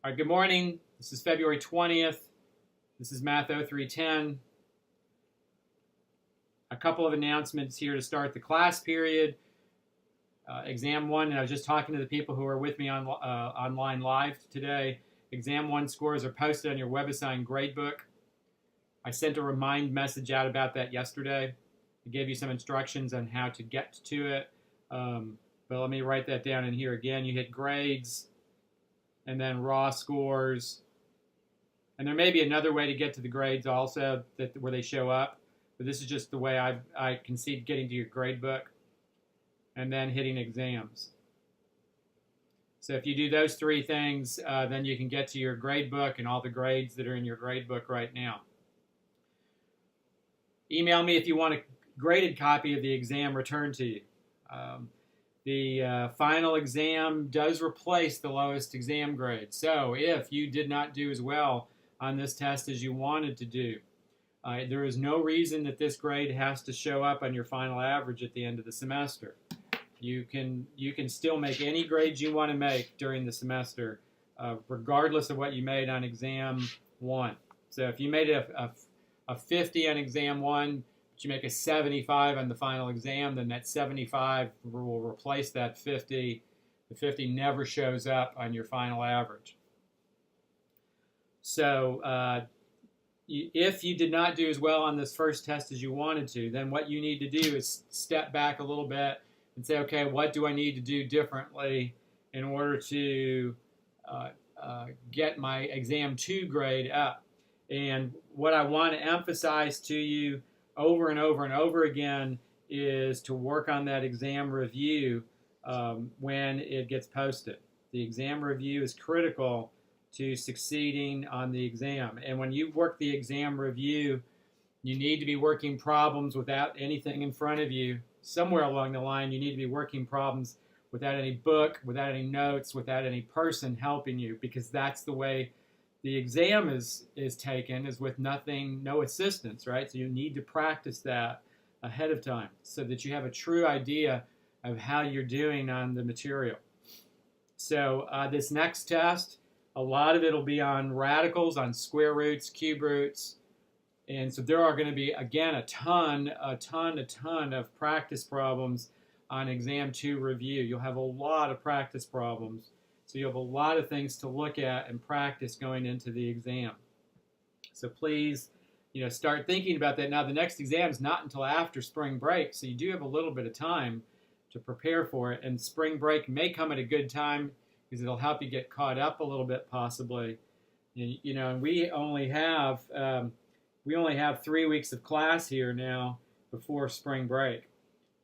All right, good morning. This is February 20th. This is Math 0310. A couple of announcements here to start the class period. Exam 1, and I was just talking to the people who are with me online live today. Exam 1 scores are posted on your WebAssign gradebook. I sent a remind message out about that yesterday. I gave you some instructions on how to get to it. But let me write that down in here again. You hit grades, and then raw scores. And there may be another way to get to the grades also where they show up. But this is just the way I concede getting to your grade book. And then hitting exams. So if you do those three things, then you can get to your grade book and all the grades that are in your grade book right now. Email me if you want a graded copy of the exam returned to you. The final exam does replace the lowest exam grade. So if you did not do as well on this test as you wanted to do, there is no reason that this grade has to show up on your final average at the end of the semester. You can still make any grades you want to make during the semester, regardless of what you made on exam 1. So if you made a 50 on exam 1, but you make a 75 on the final exam, then that 75 will replace that 50. The 50 never shows up on your final average. So if you did not do as well on this first test as you wanted to, then what you need to do is step back a little bit and say, okay, what do I need to do differently in order to get my exam 2 grade up? And what I want to emphasize to you over and over and over again is to work on that exam review when it gets posted. The exam review is critical to succeeding on the exam. And when you work the exam review, you need to be working problems without anything in front of you. Somewhere along the line, you need to be working problems without any book, without any notes, without any person helping you, because that's the way the exam is taken, is with no assistance, right? So you need to practice that ahead of time so that you have a true idea of how you're doing on the material. So this next test, a lot of it will be on radicals, on square roots, cube roots. And so there are going to be, again, a ton of practice problems on exam 2 review. You'll have a lot of practice problems. So you have a lot of things to look at and practice going into the exam. So please, start thinking about that. Now, the next exam is not until after spring break, so you do have a little bit of time to prepare for it. And spring break may come at a good time because it'll help you get caught up a little bit, possibly. And we only have 3 weeks of class here now before spring break.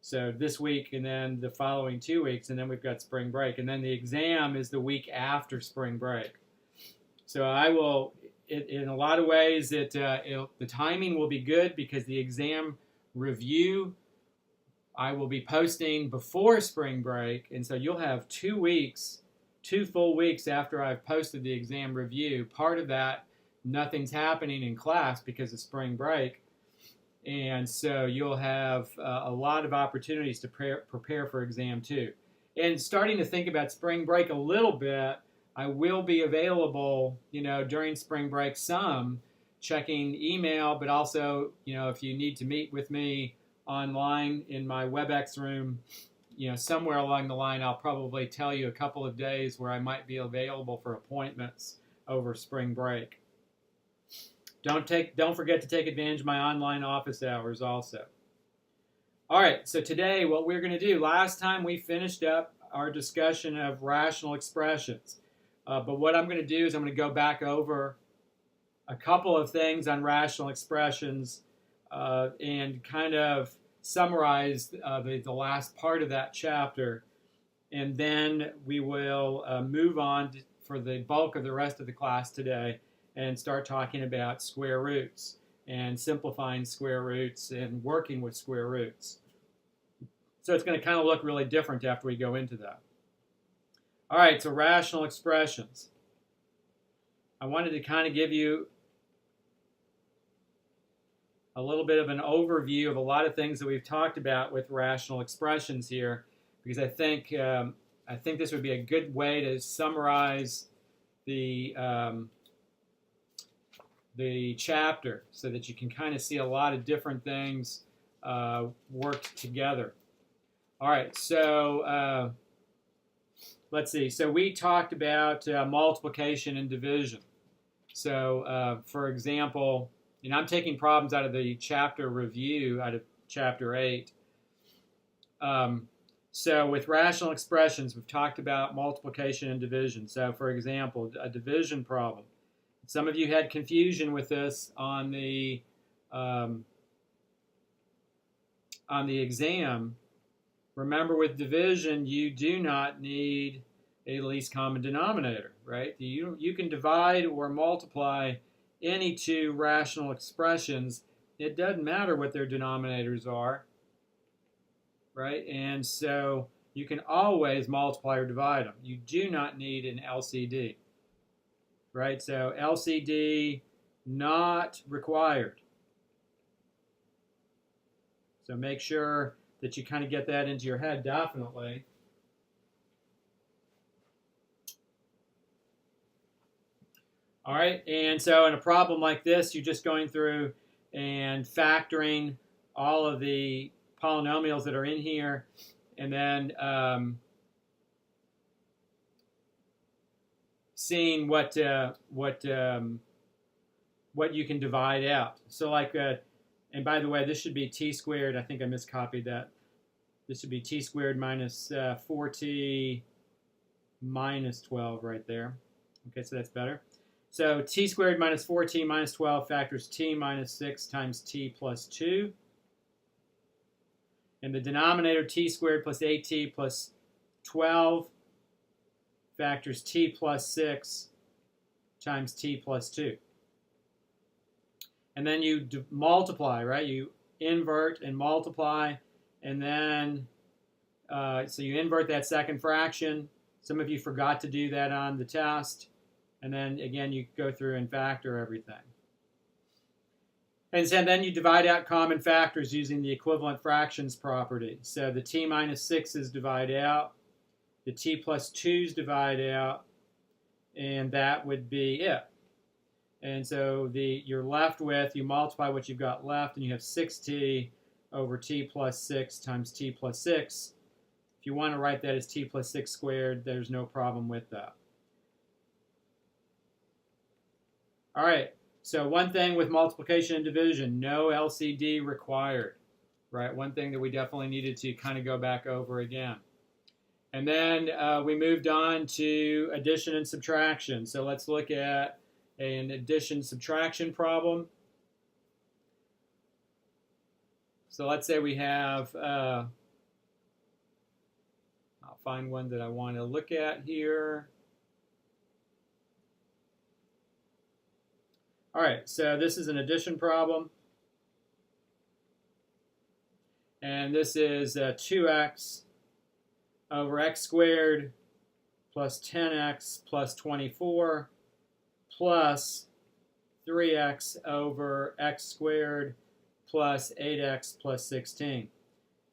So this week and then the following 2 weeks, and then we've got spring break. And then the exam is the week after spring break. So in a lot of ways, the timing will be good because the exam review I will be posting before spring break. And so you'll have 2 full weeks after I've posted the exam review. Part of that, nothing's happening in class because of spring break. And so you'll have a lot of opportunities to prepare for exam 2. And starting to think about spring break a little bit, I will be available, during spring break some, checking email, but also, if you need to meet with me online in my WebEx room, somewhere along the line, I'll probably tell you a couple of days where I might be available for appointments over spring break. Don't forget to take advantage of my online office hours also. All right, so today what we're going to do, last time we finished up our discussion of rational expressions. But what I'm going to do is I'm going to go back over a couple of things on rational expressions and kind of summarize the last part of that chapter. And then we will move on for the bulk of the rest of the class today and start talking about square roots and simplifying square roots and working with square roots. So it's going to kind of look really different after we go into that. All right, so rational expressions. I wanted to kind of give you a little bit of an overview of a lot of things that we've talked about with rational expressions here, because I think this would be a good way to summarize the chapter so that you can kind of see a lot of different things work together. All right, so let's see. So we talked about multiplication and division. So for example, and I'm taking problems out of the chapter review, out of chapter 8. So with rational expressions, we've talked about multiplication and division. So for example, a division problem. Some of you had confusion with this on the exam. Remember, with division, you do not need a least common denominator, right? You can divide or multiply any two rational expressions. It doesn't matter what their denominators are, right? And so you can always multiply or divide them. You do not need an LCD, right? So LCD not required. So make sure that you kind of get that into your head, definitely. All right, and so in a problem like this, you're just going through and factoring all of the polynomials that are in here, and then seeing what you can divide out. So like, and by the way, this should be t squared. I think I miscopied that. This should be t squared minus 4t minus 12 right there. Okay, so that's better. So t squared minus 4t minus 12 factors t minus 6 times t plus 2. And the denominator t squared plus 8t plus 12 factors t plus 6 times t plus 2. And then you multiply, right? You invert and multiply, and then, so you invert that second fraction. Some of you forgot to do that on the test. And then, again, you go through and factor everything. And so then you divide out common factors using the equivalent fractions property. So the t minus 6's divide out, the t plus 2's divide out, and that would be it. And so you're left with, you multiply what you've got left, and you have 6t over t plus 6 times t plus 6. If you want to write that as t plus 6 squared, there's no problem with that. All right, so one thing with multiplication and division, no LCD required, right? One thing that we definitely needed to kind of go back over again. And then we moved on to addition and subtraction. So let's look at an addition-subtraction problem. So let's say we have, I'll find one that I want to look at here. All right, so this is an addition problem. And this is 2x over x squared plus 10x plus 24 plus 3x over x squared plus 8x plus 16.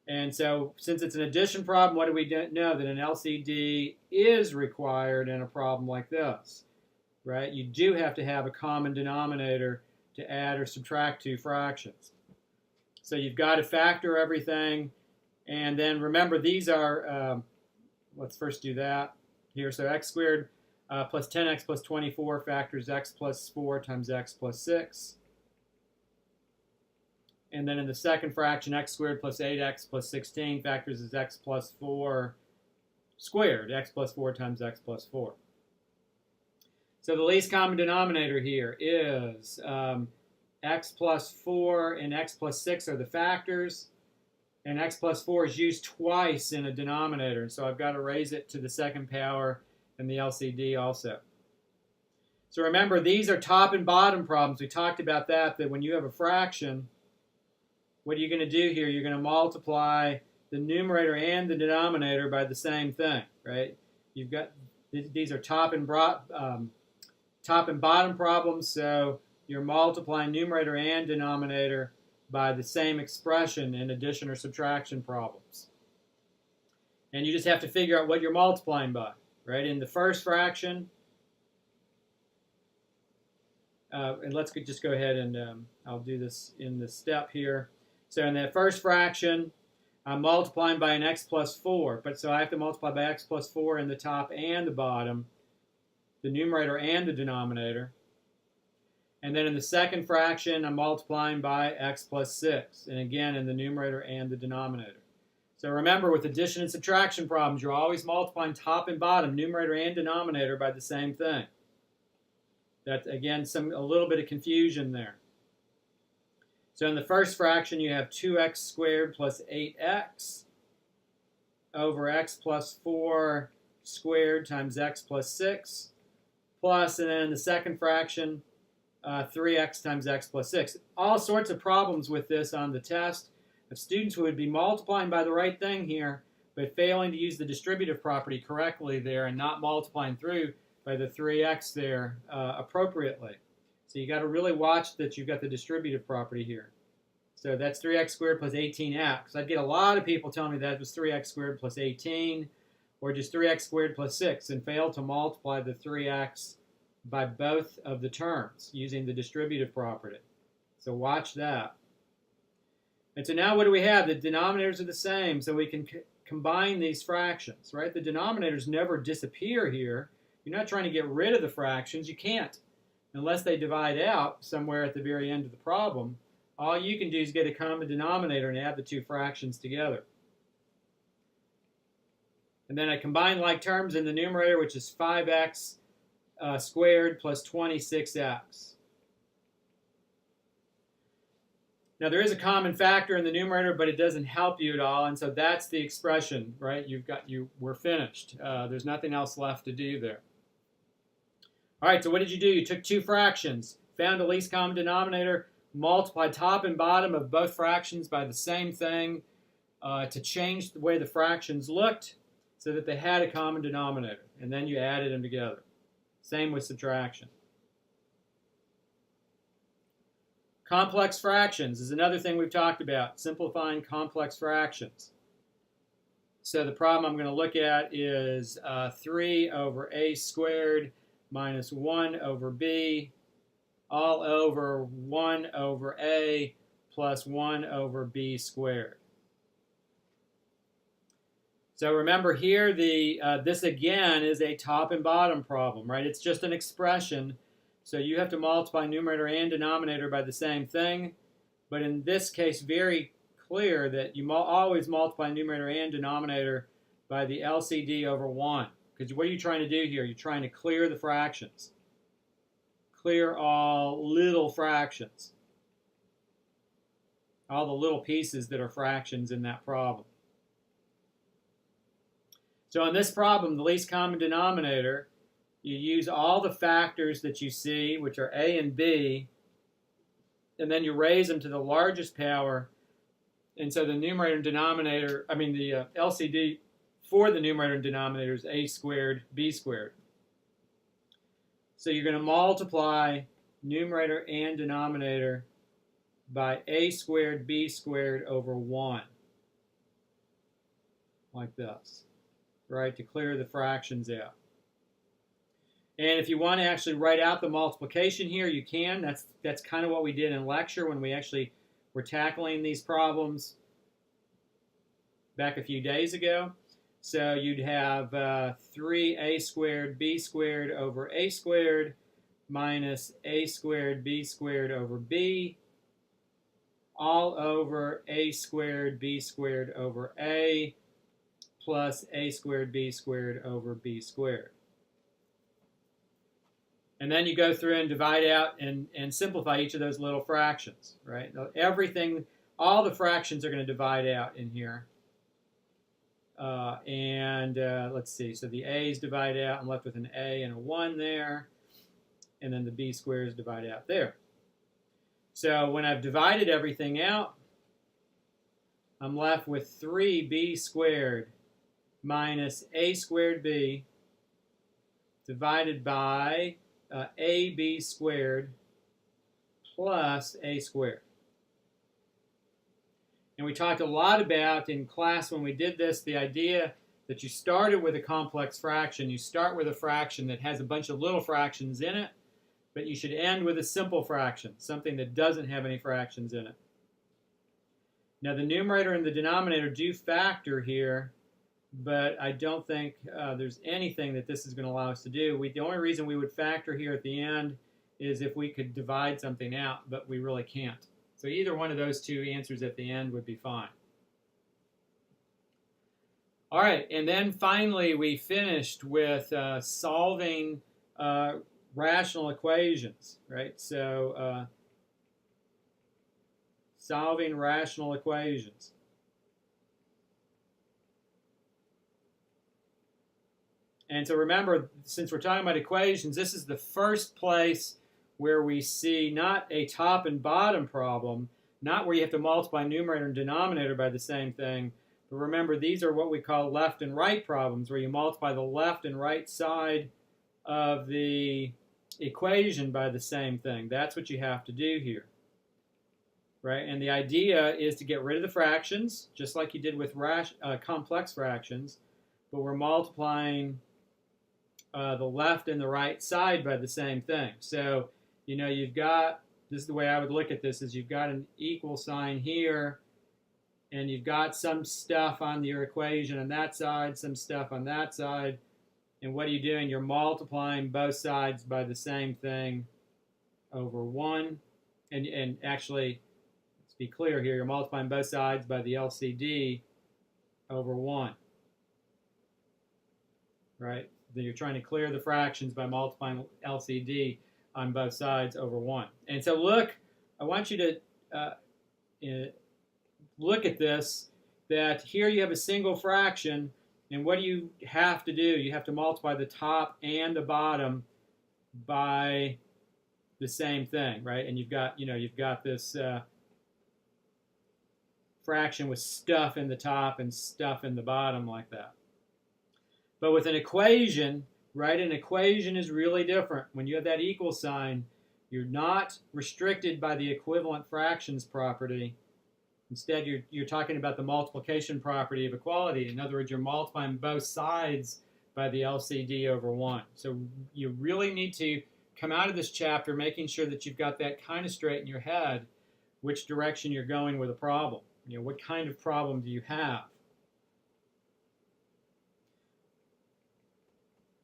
And so since it's an addition problem, what do we know? That an LCD is required in a problem like this, right? You do have to have a common denominator to add or subtract two fractions. So you've got to factor everything. And then remember, these are, let's first do that here. So x squared plus 10x plus 24 factors x plus 4 times x plus 6. And then in the second fraction, x squared plus 8x plus 16 factors is x plus 4 squared, x plus 4 times x plus 4. So the least common denominator here is x plus 4 and x plus 6 are the factors, and x plus 4 is used twice in a denominator. So I've got to raise it to the second power and the LCD also. So remember, these are top and bottom problems. We talked about that when you have a fraction, what are you going to do here? You're going to multiply the numerator and the denominator by the same thing, right? You've got, these are top and bottom problems, so you're multiplying numerator and denominator by the same expression in addition or subtraction problems. And you just have to figure out what you're multiplying by, right? In the first fraction, and let's just go ahead and I'll do this in the step here. So in that first fraction, I'm multiplying by an x plus 4. But so I have to multiply by x plus 4 in the top and the bottom, the numerator and the denominator. And then in the second fraction, I'm multiplying by x plus 6. And again, in the numerator and the denominator. So remember, with addition and subtraction problems, you're always multiplying top and bottom, numerator and denominator, by the same thing. That's, again, a little bit of confusion there. So in the first fraction, you have 2x squared plus 8x over x plus 4 squared times x plus 6, plus, and then in the second fraction, 3x times x plus 6. All sorts of problems with this on the test. If students would be multiplying by the right thing here, but failing to use the distributive property correctly there and not multiplying through by the 3x there appropriately. So you got to really watch that you've got the distributive property here. So that's 3x squared plus 18x. I'd get a lot of people telling me that was 3x squared plus 18, or just 3x squared plus 6, and fail to multiply the 3x by both of the terms using the distributive property. So watch that. And so now what do we have? The denominators are the same, so we can combine these fractions, right? The denominators never disappear here. You're not trying to get rid of the fractions. You can't, unless they divide out somewhere at the very end of the problem. All you can do is get a common denominator and add the two fractions together. And then I combine like terms in the numerator, which is 5x squared plus 26x. Now there is a common factor in the numerator, but it doesn't help you at all, and so that's the expression, right? We're finished. There's nothing else left to do there. All right, so what did you do? You took two fractions, found the least common denominator, multiplied top and bottom of both fractions by the same thing to change the way the fractions looked so that they had a common denominator, and then you added them together. Same with subtraction. Complex fractions is another thing we've talked about, simplifying complex fractions. So the problem I'm going to look at is 3 over a squared minus 1 over b all over 1 over a plus 1 over b squared. So remember here, this again is a top and bottom problem, right? It's just an expression. So you have to multiply numerator and denominator by the same thing. But in this case, very clear that you always multiply numerator and denominator by the LCD over 1. Because what are you trying to do here? You're trying to clear the fractions. Clear all little fractions. All the little pieces that are fractions in that problem. So in this problem, the least common denominator, you use all the factors that you see, which are a and b, and then you raise them to the largest power. And so the numerator and denominator, the LCD for the numerator and denominator is a squared, b squared. So you're going to multiply numerator and denominator by a squared, b squared over 1. Like this, right, to clear the fractions out. And if you want to actually write out the multiplication here, you can. That's kind of what we did in lecture when we actually were tackling these problems back a few days ago. So you'd have 3a squared b squared over a squared minus a squared b squared over b all over a squared b squared over a plus a squared b squared over b squared. And then you go through and divide out and simplify each of those little fractions, right? Everything, all the fractions are going to divide out in here. Let's see, so the a's divide out. I'm left with an a and a 1 there. And then the b squares divide out there. So when I've divided everything out, I'm left with 3b squared minus a squared b divided by ab squared plus a squared. And we talked a lot about in class when we did this, the idea that you started with a complex fraction. You start with a fraction that has a bunch of little fractions in it. But you should end with a simple fraction, something that doesn't have any fractions in it. Now the numerator and the denominator do factor here, but I don't think there's anything that this is going to allow us to do. The only reason we would factor here at the end is if we could divide something out, but we really can't. So either one of those two answers at the end would be fine. All right, and then finally we finished with solving rational equations, right? So solving rational equations. And so remember, since we're talking about equations, this is the first place where we see not a top and bottom problem, not where you have to multiply numerator and denominator by the same thing, but remember these are what we call left and right problems, where you multiply the left and right side of the equation by the same thing. That's what you have to do here, right? And the idea is to get rid of the fractions, just like you did with complex fractions, but we're multiplying the left and the right side by the same thing. So, you know, you've got, this is the way I would look at this, is you've got an equal sign here, and you've got some stuff on your equation on that side, some stuff on that side. And what are you doing? You're multiplying both sides by the same thing over 1. And actually, let's be clear here, you're multiplying both sides by the LCD over 1. Right? Then you're trying to clear the fractions by multiplying LCD on both sides over 1. And so look, I want you to look at this, that here you have a single fraction, and what do you have to do? You have to multiply the top and the bottom by the same thing, right? And you've got, you know, you've got this fraction with stuff in the top and stuff in the bottom like that. But with an equation, right, an equation is really different. When you have that equal sign, you're not restricted by the equivalent fractions property. Instead, you're talking about the multiplication property of equality. In other words, you're multiplying both sides by the LCD over 1. So you really need to come out of this chapter making sure that you've got that kind of straight in your head, which direction you're going with a problem. You know, what kind of problem do you have?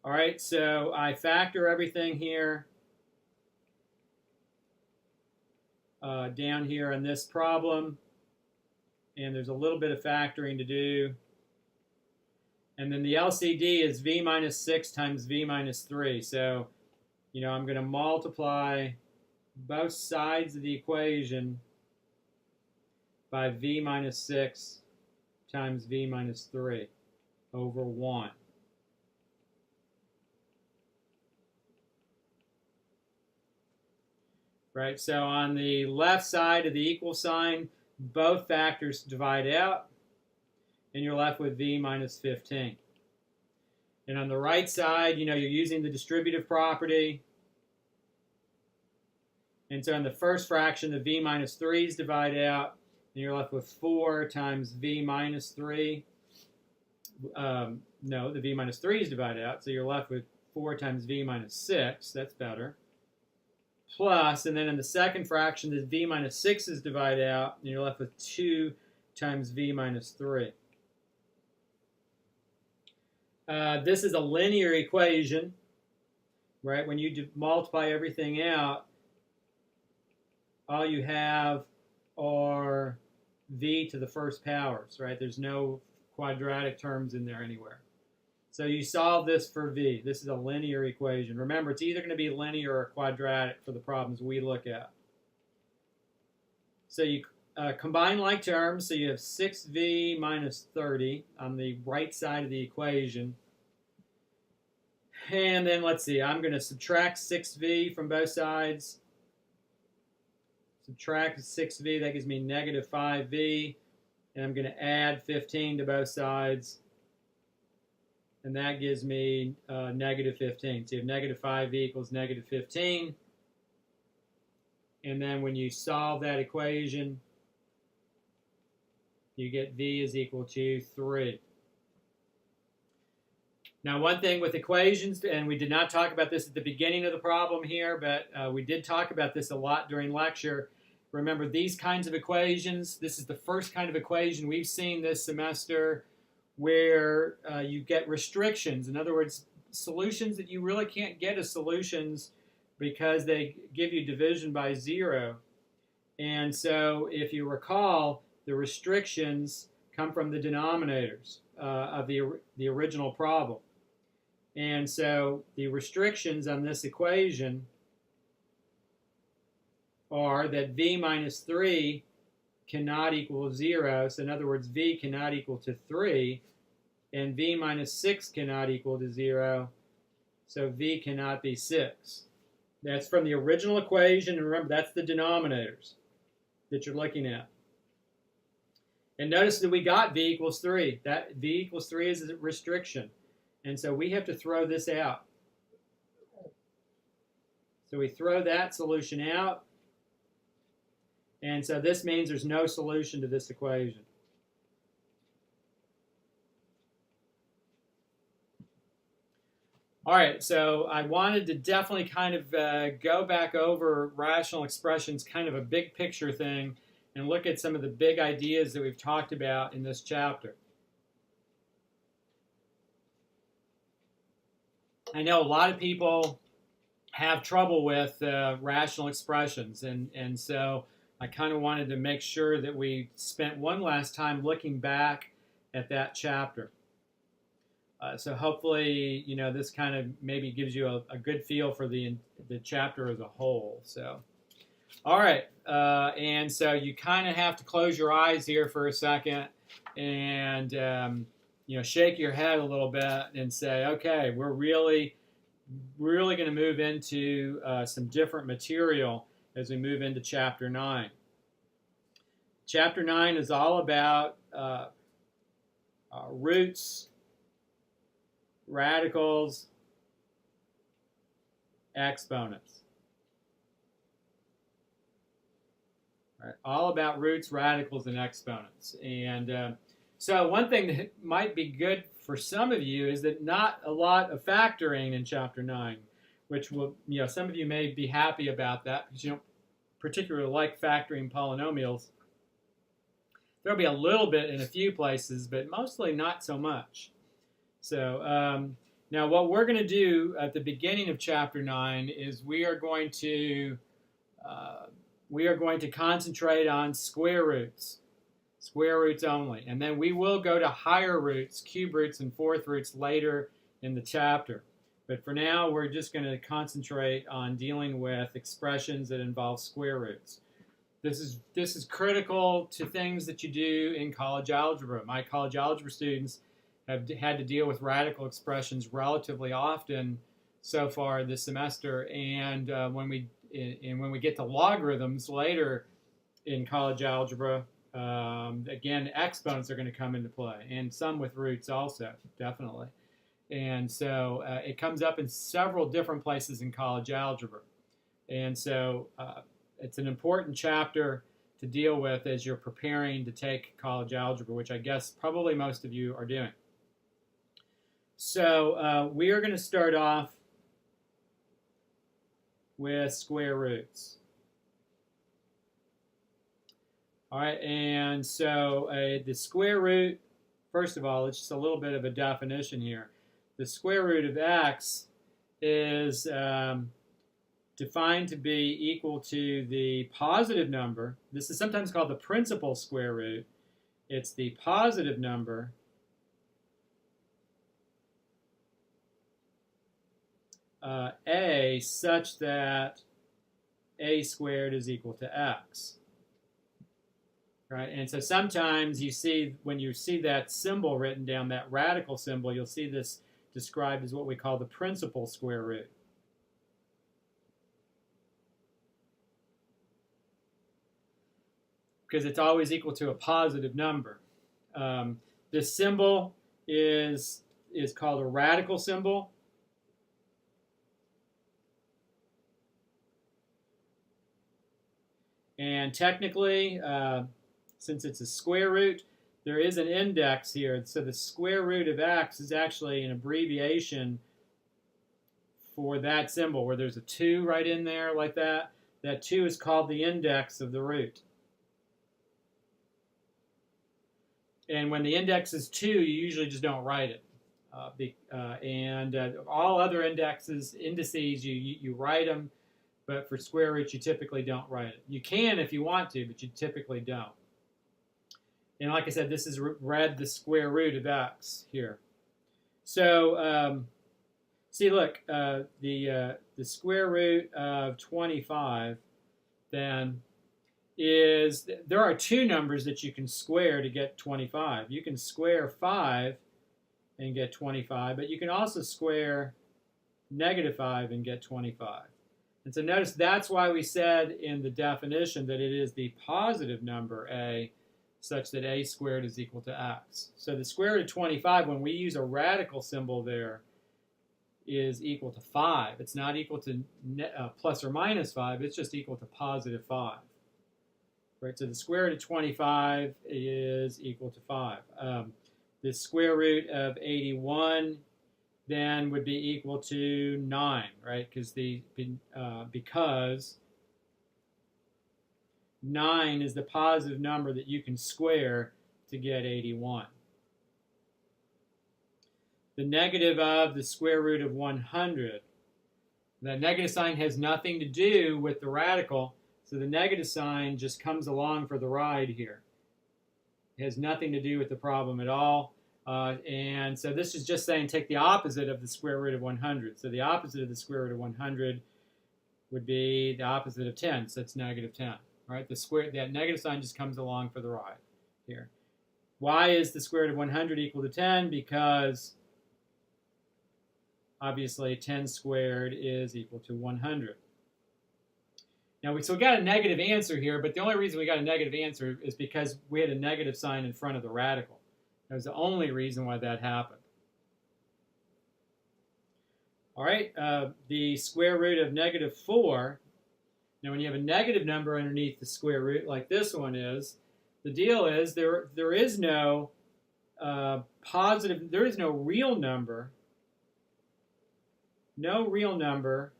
All right, so I factor everything here down here in this problem. And there's a little bit of factoring to do. And then the LCD is v minus 6 times v minus 3. So, you know, I'm going to multiply both sides of the equation by v minus 6 times v minus 3 over 1. Right, so on the left side of the equal sign, both factors divide out, and you're left with v minus 15. And on the right side, you know, you're using the distributive property. And so in the first fraction, the v minus 3's divide out, and you're left with 4 times v minus 3. No, the v minus 3's divide out, so you're left with 4 times v minus 6. That's better. Plus, and then in the second fraction, the v minus 6's divide out, and you're left with 2 times v minus 3. This is a linear equation, right? When you multiply everything out, all you have are v to the first powers, right? There's no quadratic terms in there anywhere. So you solve this for v. This is a linear equation. Remember, it's either going to be linear or quadratic for the problems we look at. So you combine like terms, so you have 6v minus 30 on the right side of the equation. And then let's see, I'm going to subtract 6v from both sides. Subtract 6v, that gives me negative 5v. And I'm going to add 15 to both sides. And that gives me negative 15. So you have negative 5v equals negative 15. And then when you solve that equation, you get v is equal to 3. Now, one thing with equations, and we did not talk about this at the beginning of the problem here, but we did talk about this a lot during lecture. Remember, these kinds of equations, this is the first kind of equation we've seen this semester where you get restrictions. In other words, solutions that you really can't get as solutions because they give you division by 0. And so if you recall, the restrictions come from the denominators of the original problem. And so the restrictions on this equation are that v minus 3 cannot equal 0. So in other words, v cannot equal to 3. And v minus 6 cannot equal to 0. So v cannot be 6. That's from the original equation. And remember, that's the denominators that you're looking at. And notice that we got v equals 3. That v equals 3 is a restriction. And so we have to throw this out. So we throw that solution out. And so this means there's no solution to this equation. All right, so I wanted to definitely kind of go back over rational expressions, kind of a big picture thing, and look at some of the big ideas that we've talked about in this chapter. I know a lot of people have trouble with rational expressions, and so I kind of wanted to make sure that we spent one last time looking back at that chapter. So hopefully, you know, this kind of maybe gives you a good feel for the chapter as a whole. So, all right, and so you kind of have to close your eyes here for a second and you know, shake your head a little bit and say, okay, we're really going to move into some different material as we move into Chapter 9. Chapter 9 is all about roots, radicals, exponents. All right, all about roots, radicals, and exponents. And so one thing that might be good for some of you is that not a lot of factoring in Chapter 9, which will, you know, some of you may be happy about that because you don't particularly like factoring polynomials. There'll be a little bit in a few places, but mostly not so much. So now what we're going to do at the beginning of Chapter 9 is we are going to concentrate on square roots only. And then we will go to higher roots, cube roots, and fourth roots later in the chapter. But for now, we're just going to concentrate on dealing with expressions that involve square roots. This is critical to things that you do in college algebra. My college algebra students have had to deal with radical expressions relatively often so far this semester. And when we get to logarithms later in college algebra, again, exponents are going to come into play, and some with roots also, definitely. And so it comes up in several different places in college algebra. And so it's an important chapter to deal with as you're preparing to take college algebra, which I guess probably most of you are doing. So we are going to start off with square roots. All right, and so the square root, first of all, it's just a little bit of a definition here. The square root of x is defined to be equal to the positive number. This is sometimes called the principal square root. It's the positive number a such that a squared is equal to x. Right? And so sometimes you see, when you see that symbol written down, that radical symbol, you'll see this described as what we call the principal square root. Because it's always equal to a positive number. This symbol is called a radical symbol. And technically, since it's a square root, there is an index here. So the square root of x is actually an abbreviation for that symbol, where there's a 2 right in there like that. That 2 is called the index of the root. And when the index is 2, you usually just don't write it. All other indices, you write them, but for square roots, you typically don't write it. You can if you want to, but you typically don't. And like I said, this is read the square root of x here. So see, look, the square root of 25 then is, there are 2 numbers that you can square to get 25. You can square 5 and get 25, but you can also square -5 and get 25. And so notice that's why we said in the definition that it is the positive number a, such that a squared is equal to x. So the square root of 25, when we use a radical symbol there, is equal to 5. It's not equal to plus or minus 5, it's just equal to positive 5. Right, so the square root of 25 is equal to 5. The square root of 81 then would be equal to 9, right? Because 9 is the positive number that you can square to get 81. The negative of the square root of 100. The negative sign has nothing to do with the radical, so the negative sign just comes along for the ride here. It has nothing to do with the problem at all. And so this is just saying take the opposite of the square root of 100. So the opposite of the square root of 100 would be the opposite of 10, so it's -10. Right? That negative sign just comes along for the ride here. Why is the square root of 100 equal to 10? Because obviously 10 squared is equal to 100. Now, we got a negative answer here, but the only reason we got a negative answer is because we had a negative sign in front of the radical. That was the only reason why that happened. All right, the square root of -4. Now, when you have a negative number underneath the square root, like this one is, the deal is there is no there is no real number. No real number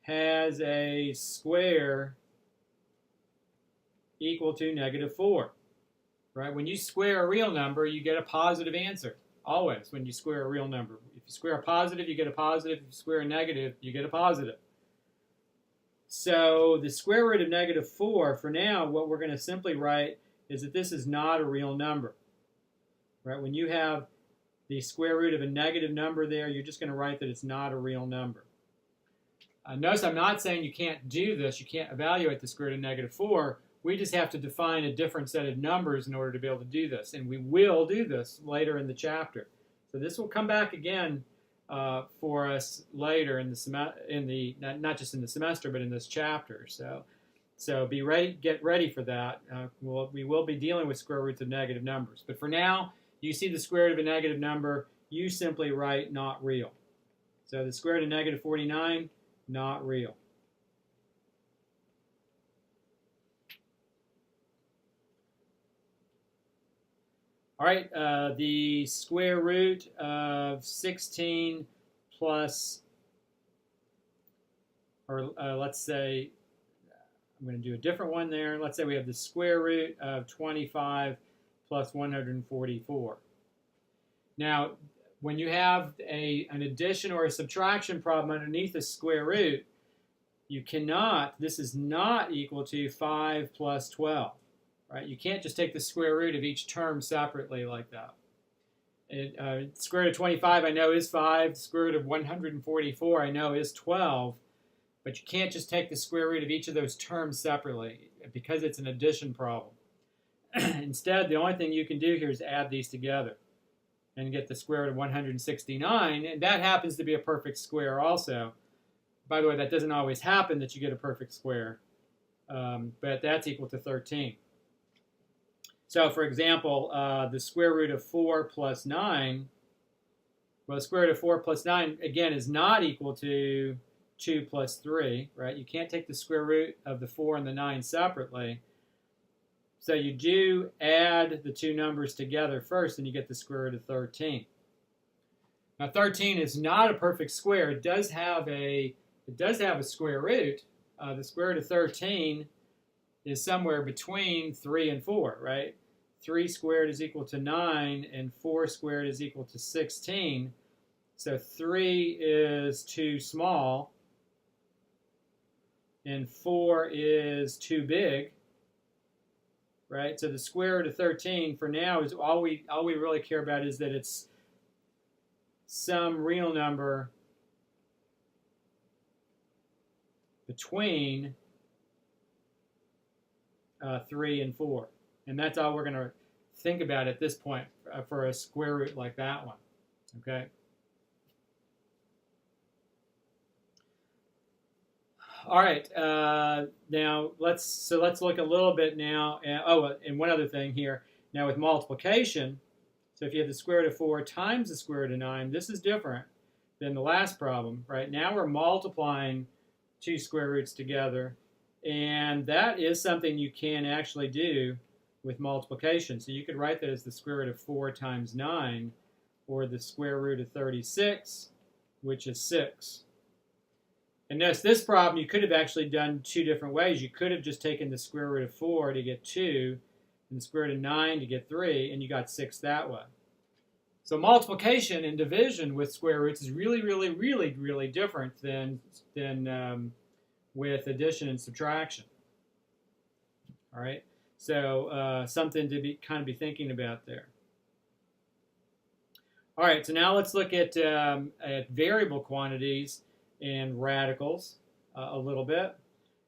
has a square equal to -4, right? When you square a real number, you get a positive answer, always, when you square a real number. If you square a positive, you get a positive. If you square a negative, you get a positive. So the square root of -4, for now, what we're going to simply write is that this is not a real number, right? When you have the square root of a negative number there, you're just going to write that it's not a real number. Notice I'm not saying you can't do this. You can't evaluate the square root of -4. We just have to define a different set of numbers in order to be able to do this. And we will do this later in the chapter. So this will come back again for us later in the not just in the semester, but in this chapter. So be ready, get ready for that. We will be dealing with square roots of negative numbers. But for now, you see the square root of a negative number, you simply write not real. So the square root of -49, not real. All right, the square root of 16 plus, or let's say, I'm going to do a different one there. Let's say we have the square root of 25 plus 144. Now, when you have an addition or a subtraction problem underneath the square root, you cannot, this is not equal to 5 plus 12. Right? You can't just take the square root of each term separately like that. Square root of 25 I know is 5. Square root of 144 I know is 12. But you can't just take the square root of each of those terms separately because it's an addition problem. Instead, the only thing you can do here is add these together and get the square root of 169. And that happens to be a perfect square also. By the way, that doesn't always happen that you get a perfect square. But that's equal to 13. So, for example, the square root of 4 plus 9, well, the square root of 4 plus 9, again, is not equal to 2 plus 3, right? You can't take the square root of the 4 and the 9 separately. So you do add the two numbers together first, and you get the square root of 13. Now 13 is not a perfect square. It does have a square root. The square root of 13 is somewhere between 3 and 4, right? 3 squared is equal to 9, and 4 squared is equal to 16. So 3 is too small, and 4 is too big, right? So the square root of 13 for now is all we really care about is that it's some real number between 3 and 4. And that's all we're going to think about at this point for a square root like that one, okay? All right, now let's look a little bit now. And one other thing here. Now with multiplication, so if you have the square root of 4 times the square root of 9, this is different than the last problem, right? Now we're multiplying two square roots together, and that is something you can actually do with multiplication. So you could write that as the square root of 4 times 9, or the square root of 36, which is 6. And notice this problem you could have actually done two different ways. You could have just taken the square root of 4 to get 2, and the square root of 9 to get 3, and you got 6 that way. So multiplication and division with square roots is really, really, really, really different than with addition and subtraction. All right, so something to kind of be thinking about there. All right, so now let's look at variable quantities and radicals a little bit.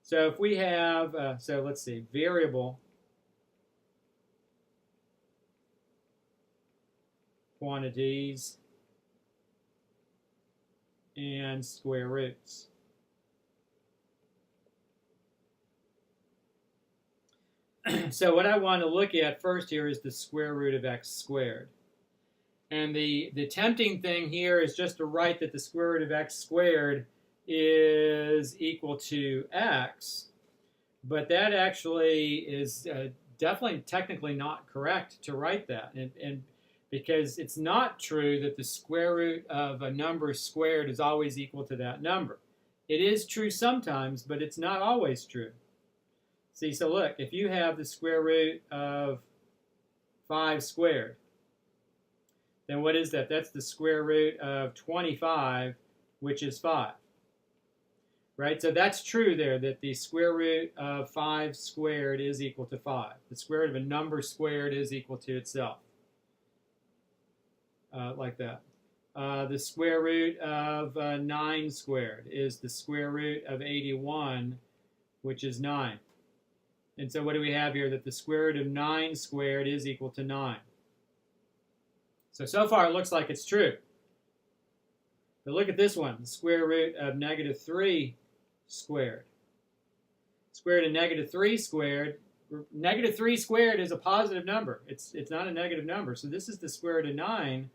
So if we have, so let's see, variable quantities and square roots. So what I want to look at first here is the square root of x squared. And the tempting thing here is just to write that the square root of x squared is equal to x, but that actually is definitely technically not correct to write that, and because it's not true that the square root of a number squared is always equal to that number. It is true sometimes, but it's not always true. See, so look, if you have the square root of 5 squared, then what is that? That's the square root of 25, which is 5. Right? So that's true there, that the square root of 5 squared is equal to 5. The square root of a number squared is equal to itself. Like that. The square root of 9 squared is the square root of 81, which is 9. And so what do we have here? That the square root of 9 squared is equal to 9. So far it looks like it's true. But look at this one, the square root of negative 3 squared. Square root of negative 3 squared. Negative 3 squared is a positive number. It's not a negative number. So this is the square root of 9,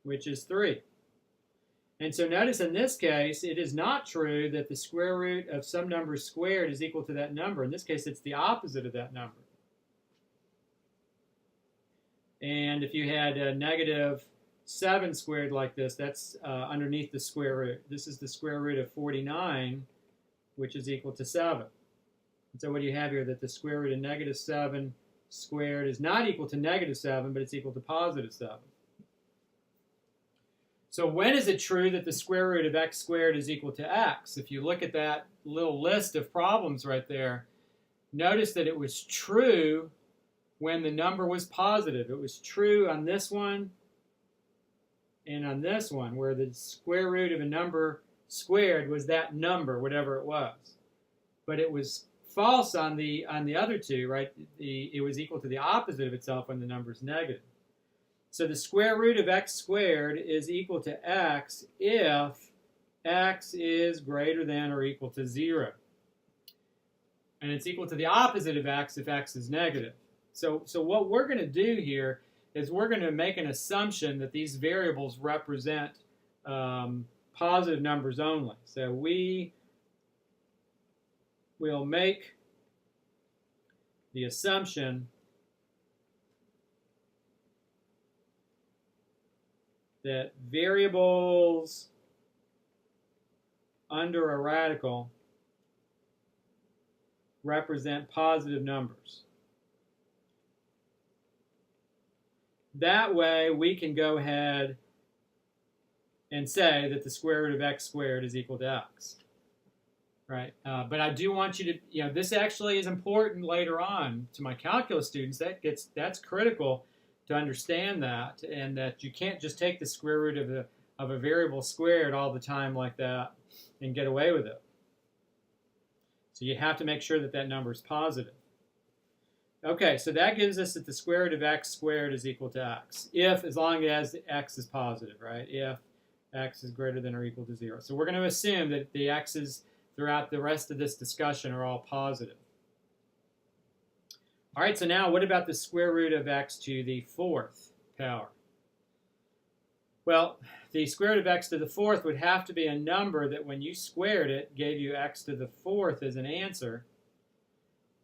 which is 3. And so notice in this case, it is not true that the square root of some number squared is equal to that number. In this case, it's the opposite of that number. And if you had a negative 7 squared like this, that's underneath the square root. This is the square root of 49, which is equal to 7. And so what do you have here? That the square root of negative 7 squared is not equal to negative 7, but it's equal to positive 7. So when is it true that the square root of x squared is equal to x? If you look at that little list of problems right there, notice that it was true when the number was positive. It was true on this one and on this one, where the square root of a number squared was that number, whatever it was. But it was false on the other two, right? It was equal to the opposite of itself when the number is negative. So the square root of x squared is equal to x if x is greater than or equal to 0. And it's equal to the opposite of x if x is negative. So what we're going to do here is we're going to make an assumption that these variables represent positive numbers only. So we will make the assumption that variables under a radical represent positive numbers. That way, we can go ahead and say that the square root of x squared is equal to x. Right? But I do want you to, this actually is important later on to my calculus students. That's critical to understand that, and that you can't just take the square root of a variable squared all the time like that and get away with it. So you have to make sure that that number is positive. Okay, so that gives us that the square root of x squared is equal to x, as long as x is positive, right? If x is greater than or equal to 0. So we're going to assume that the x's throughout the rest of this discussion are all positive. All right, so now what about the square root of x to the 4th power? Well, the square root of x to the 4th would have to be a number that when you squared it gave you x to the 4th as an answer,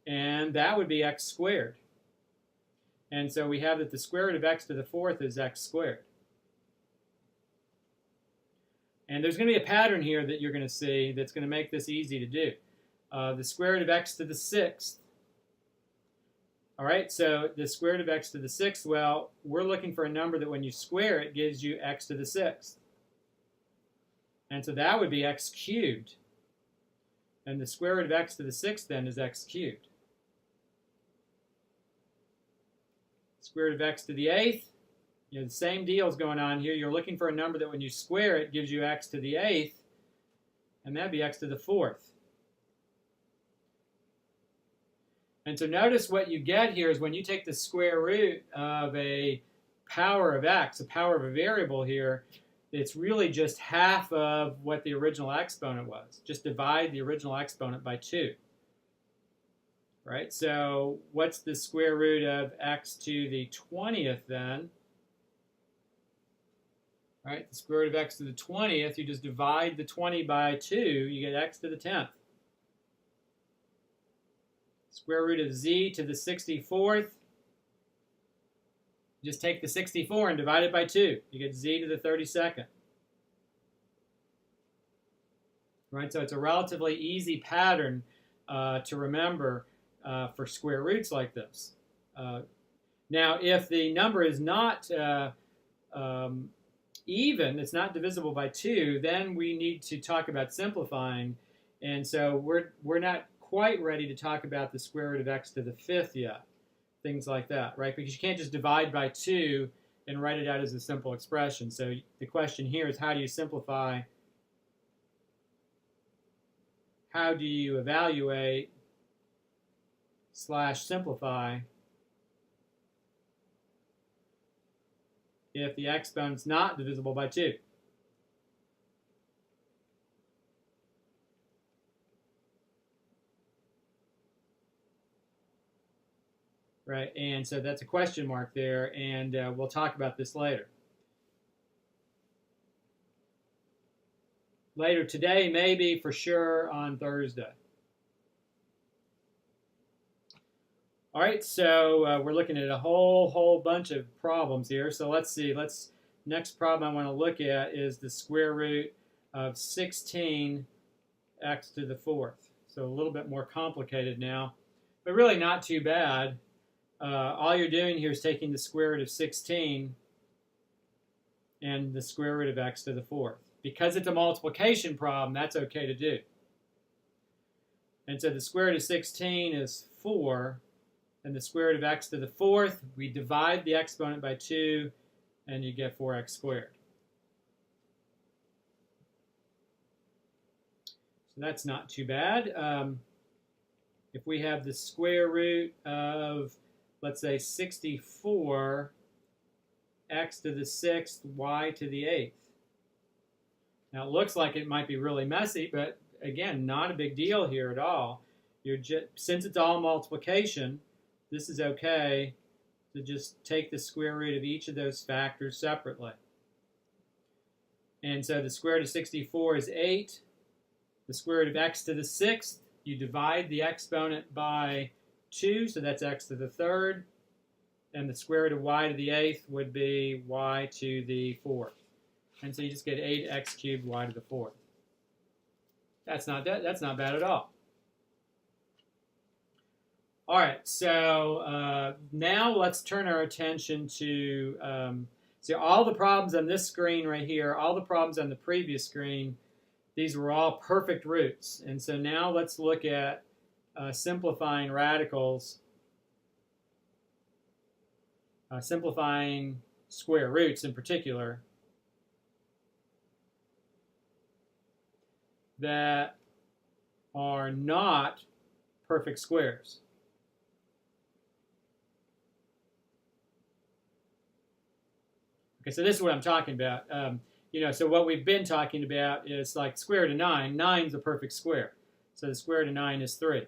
and that would be x squared. And so we have that the square root of x to the 4th is x squared. And there's going to be a pattern here that you're going to see that's going to make this easy to do. The square root of x to the 6th. All right, so the square root of x to the 6th, well, we're looking for a number that when you square it gives you x to the 6th. And so that would be x cubed. And the square root of x to the 6th then is x cubed. Square root of x to the 8th. The same deal is going on here. You're looking for a number that when you square it gives you x to the 8th, and that'd be x to the 4th. And so notice what you get here is when you take the square root of a power of x, a power of a variable here, it's really just half of what the original exponent was. Just divide the original exponent by 2. Right? So what's the square root of x to the 20th then? Right, the square root of x to the 20th, you just divide the 20 by 2, you get x to the 10th. Square root of z to the 64th, just take the 64 and divide it by 2. You get z to the 32nd. Right, so it's a relatively easy pattern to remember for square roots like this. Now, if the number is not even, it's not divisible by 2, then we need to talk about simplifying. And so we're not quite ready to talk about the square root of x to the 5th yet. Things like that, right? Because you can't just divide by 2 and write it out as a simple expression. So the question here is, how do you simplify? How do you evaluate / simplify if the exponent's not divisible by 2? Right, and so that's a question mark there, and we'll talk about this later. Later today, maybe, for sure on Thursday. All right, so we're looking at a whole bunch of problems here. So let's see. Next problem I want to look at is the square root of 16 x to the 4th. So a little bit more complicated now, but really not too bad. All you're doing here is taking the square root of 16 and the square root of x to the 4th. Because it's a multiplication problem, that's okay to do. And so the square root of 16 is 4. And the square root of x to the 4th, we divide the exponent by 2, and you get 4x squared. So that's not too bad. If we have the square root of, let's say, 64, x to the 6th, y to the 8th. Now it looks like it might be really messy, but again, not a big deal here at all. Since it's all multiplication, this is okay to just take the square root of each of those factors separately. And so the square root of 64 is 8. The square root of x to the 6th, you divide the exponent by 2, so that's x to the third. And the square root of y to the 8th would be y to the 4th. And so you just get 8x cubed y to the 4th. That's not bad at all. All right, so now let's turn our attention to, see all the problems on this screen right here, all the problems on the previous screen, these were all perfect roots. And so now let's look at simplifying radicals, simplifying square roots in particular, that are not perfect squares. Okay, so this is what I'm talking about. So what we've been talking about is like square root of 9. 9 is a perfect square. So the square root of 9 is 3.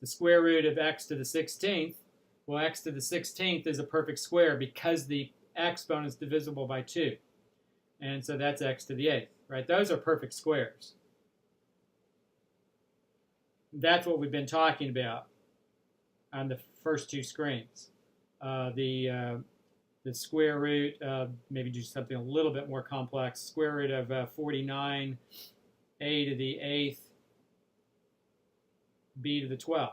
The square root of x to the 16th, well, x to the 16th is a perfect square because the exponent is divisible by 2. And so that's x to the 8th, right? Those are perfect squares. That's what we've been talking about on the first two screens. The square root, maybe do something a little bit more complex, square root of 49, a to the 8th, b to the 12th.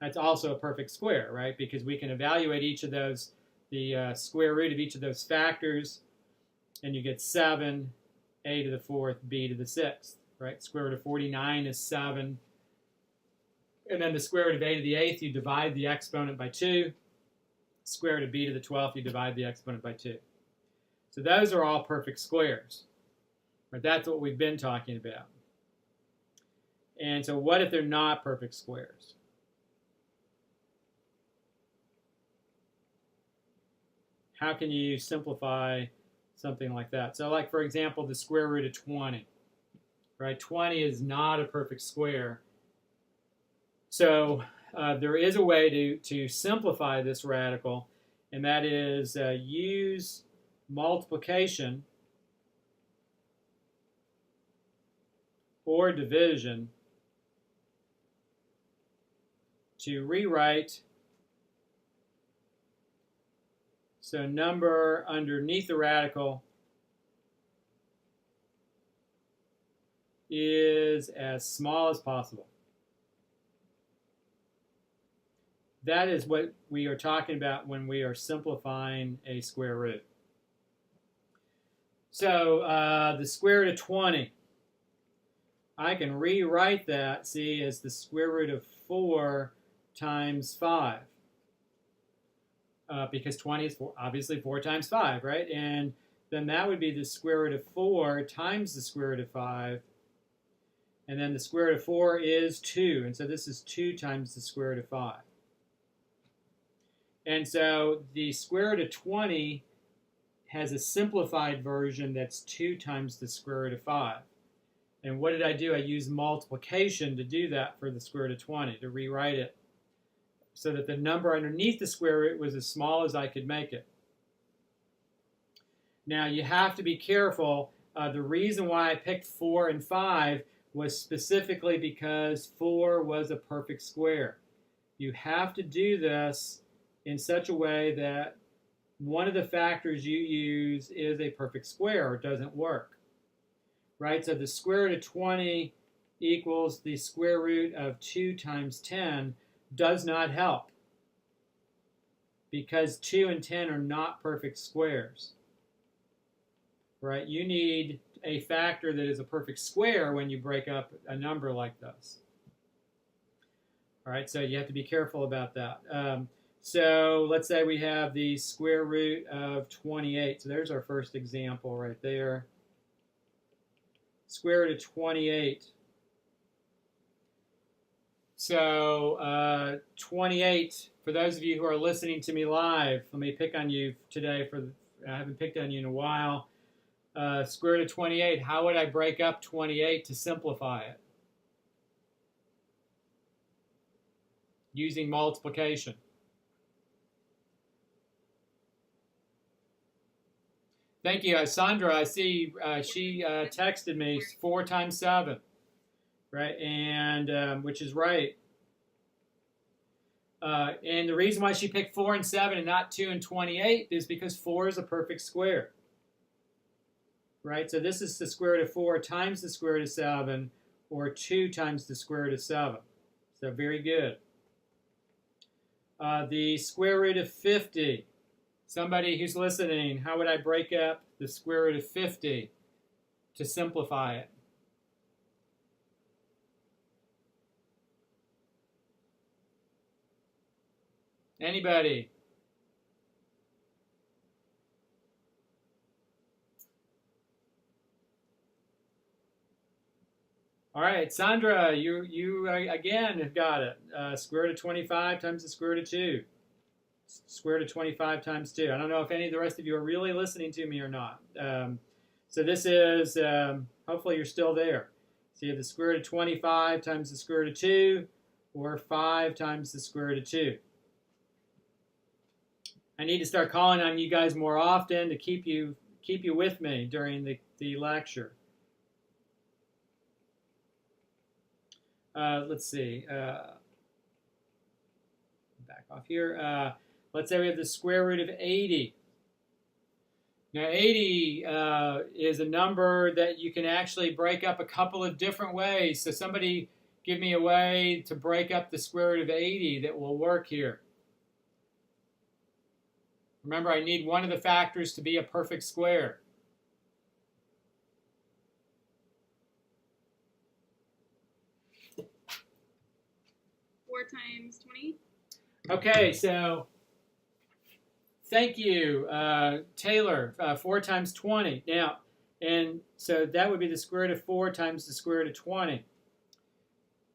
That's also a perfect square, right? Because we can evaluate each of those, the square root of each of those factors, and you get 7, a to the 4th, b to the 6th, right? Square root of 49 is 7. And then the square root of a to the 8th, you divide the exponent by 2. Square root of b to the 12th, you divide the exponent by 2. So those are all perfect squares. Right? That's what we've been talking about. And so what if they're not perfect squares? How can you simplify something like that? So like, for example, the square root of 20. Right? 20 is not a perfect square. So there is a way to simplify this radical, and that is use multiplication or division to rewrite, so number underneath the radical is as small as possible. That is what we are talking about when we are simplifying a square root. So the square root of 20, I can rewrite that, see, as the square root of 4 times 5. Because 20 is obviously 4 times 5, right? And then that would be the square root of 4 times the square root of 5. And then the square root of 4 is 2. And so this is 2 times the square root of 5. And so the square root of 20 has a simplified version that's 2 times the square root of 5. And what did I do? I used multiplication to do that for the square root of 20, to rewrite it so that the number underneath the square root was as small as I could make it. Now you have to be careful. The reason why I picked 4 and 5 was specifically because 4 was a perfect square. You have to do this in such a way that one of the factors you use is a perfect square or it doesn't work. Right? So the square root of 20 equals the square root of 2 times 10 does not help because 2 and 10 are not perfect squares. Right? You need a factor that is a perfect square when you break up a number like this. All right, so you have to be careful about that. So let's say we have the square root of 28. So there's our first example right there. Square root of 28. So 28, for those of you who are listening to me live, let me pick on you today. I haven't picked on you in a while. Square root of 28, how would I break up 28 to simplify it? Using multiplication. Thank you, Sandra. I see she texted me 4 times 7, right? And which is right. And the reason why she picked 4 and 7 and not 2 and 28 is because 4 is a perfect square. Right? So this is the square root of 4 times the square root of 7, or 2 times the square root of 7. So very good. The square root of 50. Somebody who's listening, how would I break up the square root of 50 to simplify it? Anybody? All right, Sandra, you again have got it. Square root of 25 times the square root of 2. Square root of 25 times 2. I don't know if any of the rest of you are really listening to me or not. So this is, hopefully you're still there. So you have the square root of 25 times the square root of 2, or 5 times the square root of 2. I need to start calling on you guys more often to keep you with me during the lecture. Let's see. Back off here. Let's say we have the square root of 80. Now 80 is a number that you can actually break up a couple of different ways. So somebody give me a way to break up the square root of 80 that will work here. Remember, I need one of the factors to be a perfect square. Times 20. Okay, so thank you, Taylor. 4 times 20. Now, and so that would be the square root of 4 times the square root of 20.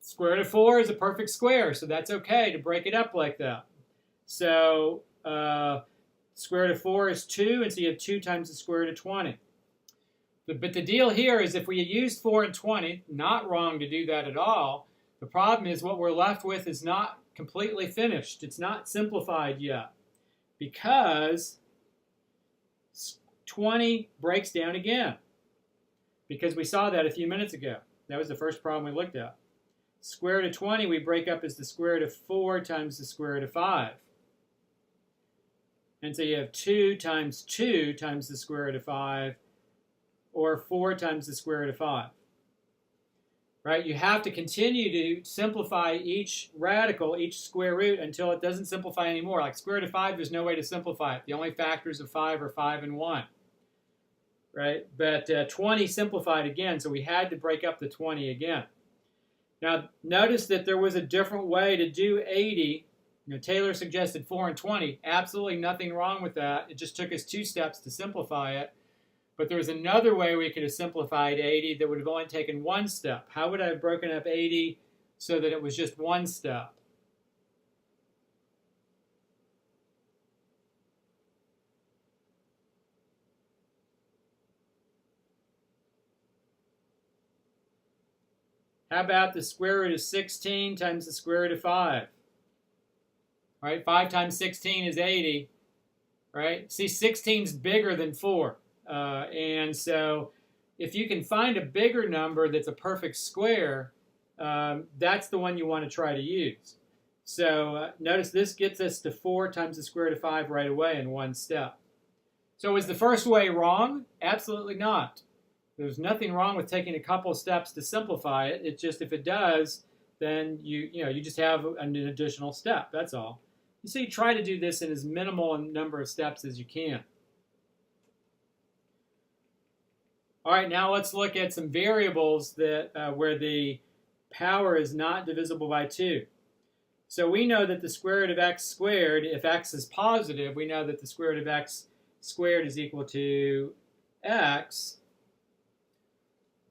Square root of 4 is a perfect square, so that's okay to break it up like that. So square root of 4 is 2, and so you have 2 times the square root of 20. But the deal here is if we used 4 and 20, not wrong to do that at all. The problem is what we're left with is not completely finished. It's not simplified yet because 20 breaks down again, because we saw that a few minutes ago. That was the first problem we looked at. Square root of 20 we break up as the square root of 4 times the square root of 5. And so you have 2 times 2 times the square root of 5, or 4 times the square root of 5. Right? You have to continue to simplify each radical, each square root, until it doesn't simplify anymore. Like square root of 5, there's no way to simplify it. The only factors of 5 are 5 and 1. Right? But 20 simplified again, so we had to break up the 20 again. Now, notice that there was a different way to do 80. Taylor suggested 4 and 20. Absolutely nothing wrong with that. It just took us 2 steps to simplify it. But there was another way we could have simplified 80 that would have only taken 1 step. How would I have broken up 80 so that it was just 1 step? How about the square root of 16 times the square root of 5? Right? 5 times 16 is 80. Right? See, 16 is bigger than 4. And so if you can find a bigger number that's a perfect square, that's the one you want to try to use. So notice this gets us to 4 times the square root of 5 right away in 1 step. So is the first way wrong? Absolutely not. There's nothing wrong with taking a couple of steps to simplify it. It's just if it does, then you just have an additional step. That's all. So you try to do this in as minimal a number of steps as you can. All right, now let's look at some variables that where the power is not divisible by 2. So we know that the square root of x squared, if x is positive, we know that the square root of x squared is equal to x.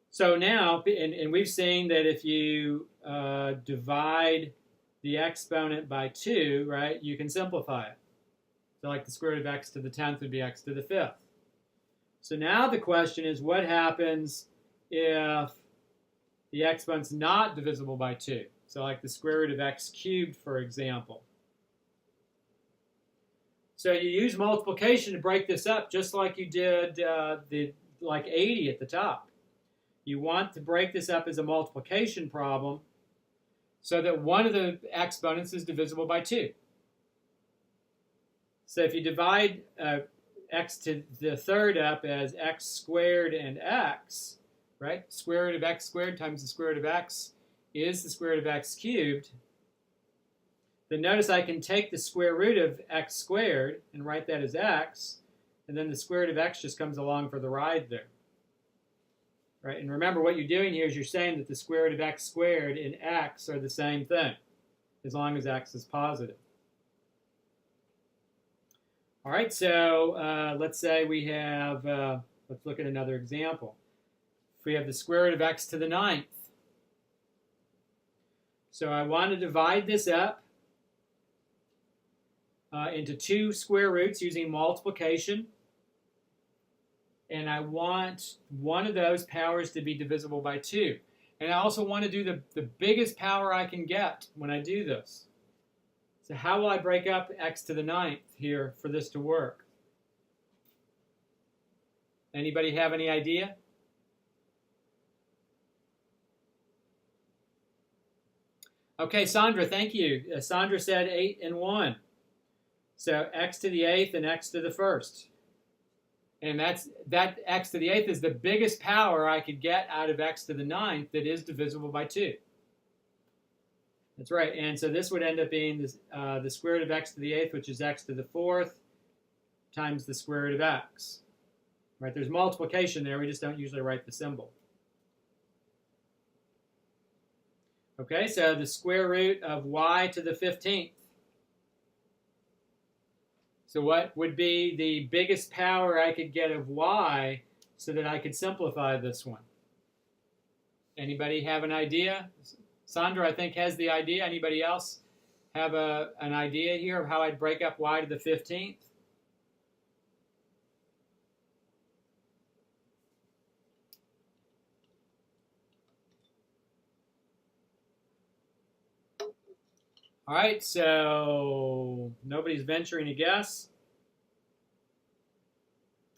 So now, and we've seen that if you divide the exponent by 2, right, you can simplify it. So like the square root of x to the 10th would be x to the 5th. So now the question is, what happens if the exponent's not divisible by 2? So like the square root of x cubed, for example. So you use multiplication to break this up, just like you did like 80 at the top. You want to break this up as a multiplication problem. so that one of the exponents is divisible by 2. So if you divide x to the third up as x squared and x, right? Square root of x squared times the square root of x is the square root of x cubed. Then notice I can take the square root of x squared and write that as x, and then the square root of x just comes along for the ride there. Right? And remember, what you're doing here is you're saying that the square root of x squared and x are the same thing, as long as x is positive. All right, so let's say we have, let's look at another example. If we have the square root of x to the 9th. So I want to divide this up into 2 square roots using multiplication. And I want one of those powers to be divisible by 2. And I also want to do the biggest power I can get when I do this. So how will I break up x to the 9th here for this to work? Anybody have any idea? Okay, Sandra, thank you. Sandra said 8 and 1. So x to the 8th and x to the 1st. And that x to the 8th is the biggest power I could get out of x to the 9th that is divisible by 2. That's right. And so this would end up being this, the square root of x to the 8th, which is x to the 4th, times the square root of x. Right? There's multiplication there. We just don't usually write the symbol. Okay, so the square root of y to the 15th. So what would be the biggest power I could get of y so that I could simplify this one? Anybody have an idea? Sandra, I think, has the idea. Anybody else have an idea here of how I'd break up y to the 15th? All right, so nobody's venturing a guess.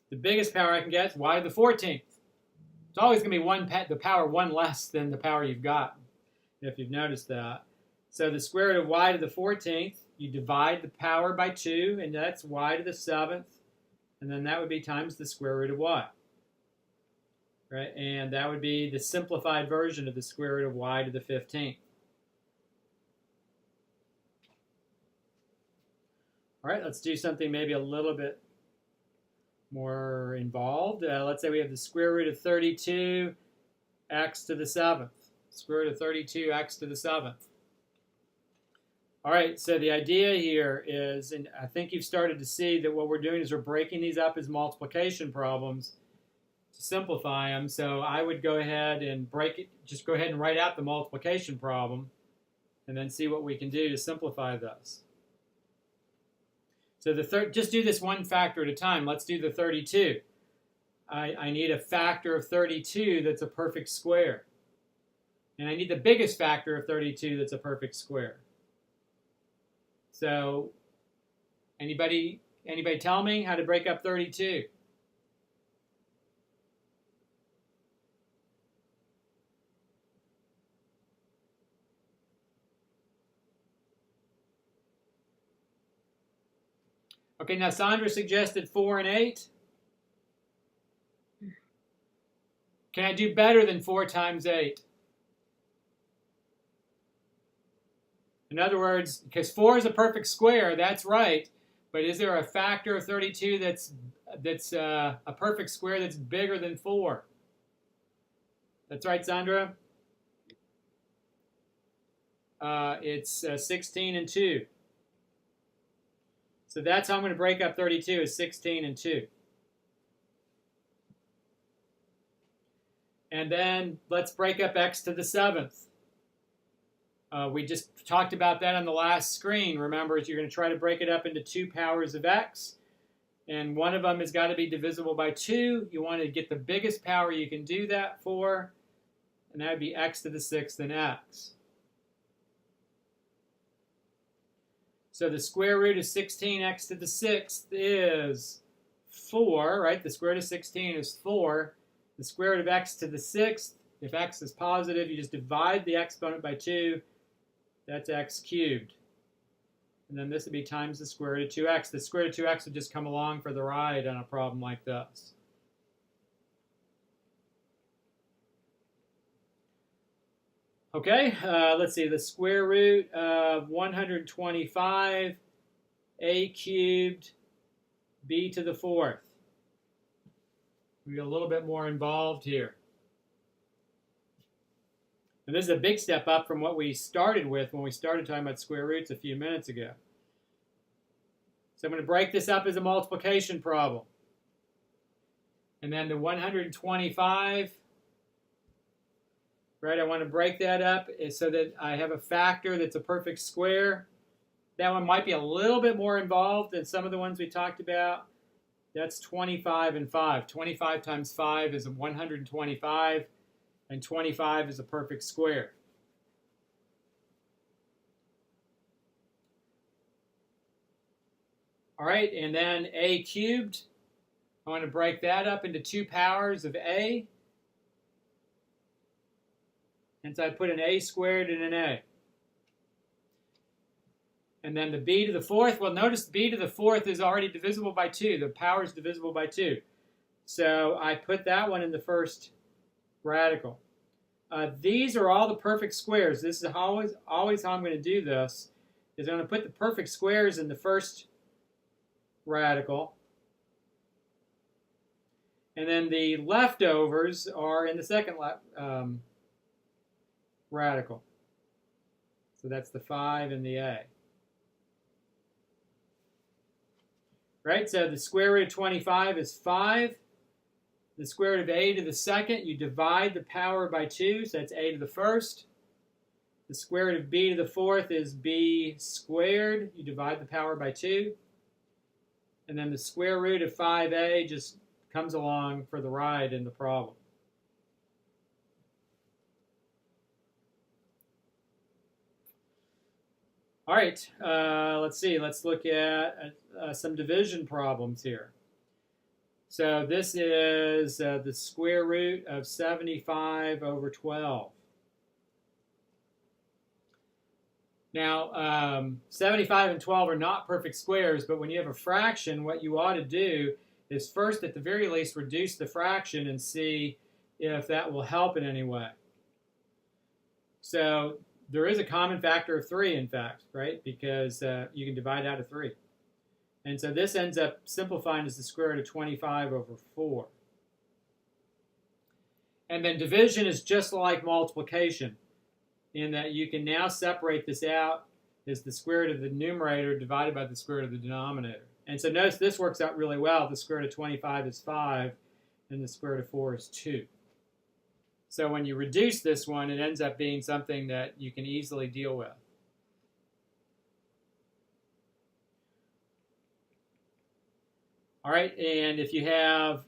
The biggest power I can get is y to the 14th. It's always going to be the power 1 less than the power you've got, if you've noticed that. So the square root of y to the 14th, you divide the power by 2, and that's y to the 7th. And then that would be times the square root of y. Right? And that would be the simplified version of the square root of y to the 15th. All right, let's do something maybe a little bit more involved. Let's say we have the square root of 32 x to the 7th. Square root of 32 x to the 7th. All right, so the idea here is, and I think you've started to see that what we're doing is we're breaking these up as multiplication problems to simplify them. So I would go ahead and just go ahead and write out the multiplication problem and then see what we can do to simplify this. So just do this one factor at a time. Let's do the 32. I need a factor of 32 that's a perfect square. And I need the biggest factor of 32 that's a perfect square. So anybody tell me how to break up 32? Okay, now Sandra suggested 4 and 8. Can I do better than 4 times 8? In other words, because 4 is a perfect square, that's right. But is there a factor of 32 that's a perfect square that's bigger than 4? That's right, Sandra? It's 16 and 2. So that's how I'm going to break up 32 is 16 and 2. And then let's break up x to the 7th. We just talked about that on the last screen. Remember, you're going to try to break it up into 2 powers of x. And one of them has got to be divisible by 2. You want to get the biggest power you can do that for. And that would be x to the 6th and x. So the square root of 16x to the 6th is 4, right? The square root of 16 is 4. The square root of x to the 6th, if x is positive, you just divide the exponent by 2, That's x cubed. And then this would be times the square root of 2x. The square root of 2x would just come along for the ride on a problem like this. Okay, let's see. The square root of 125 a cubed b to the 4th. We get a little bit more involved here. And this is a big step up from what we started with when we started talking about square roots a few minutes ago. So I'm going to break this up as a multiplication problem. And then the 125, right, I want to break that up so that I have a factor that's a perfect square. That one might be a little bit more involved than some of the ones we talked about. That's 25 and 5. 25 times 5 is 125, and 25 is a perfect square. All right, and then a cubed, I want to break that up into 2 powers of a. And so I put an a squared and an a. And then the b to the 4th, well, notice b to the 4th is already divisible by 2. The power is divisible by 2. So I put that one in the first radical. These are all the perfect squares. This is always how I'm going to do this, is I'm going to put the perfect squares in the first radical. And then the leftovers are in the second radical. So that's the 5 and the a. Right, so the square root of 25 is 5. The square root of a to the 2nd, you divide the power by 2, so that's a to the 1st. The square root of b to the 4th is b squared. You divide the power by 2. And then the square root of 5a just comes along for the ride in the problem. All right, let's see. Let's look at some division problems here. So this is the square root of 75 over 12. Now, 75 and 12 are not perfect squares, but when you have a fraction, what you ought to do is first, at the very least, reduce the fraction and see if that will help in any way. So there is a common factor of 3, in fact, right? Because you can divide out of 3. And so this ends up simplifying as the square root of 25 over 4. And then division is just like multiplication, in that you can now separate this out as the square root of the numerator divided by the square root of the denominator. And so notice this works out really well. The square root of 25 is 5, and the square root of 4 is 2. So when you reduce this one, it ends up being something that you can easily deal with. All right, and if you have,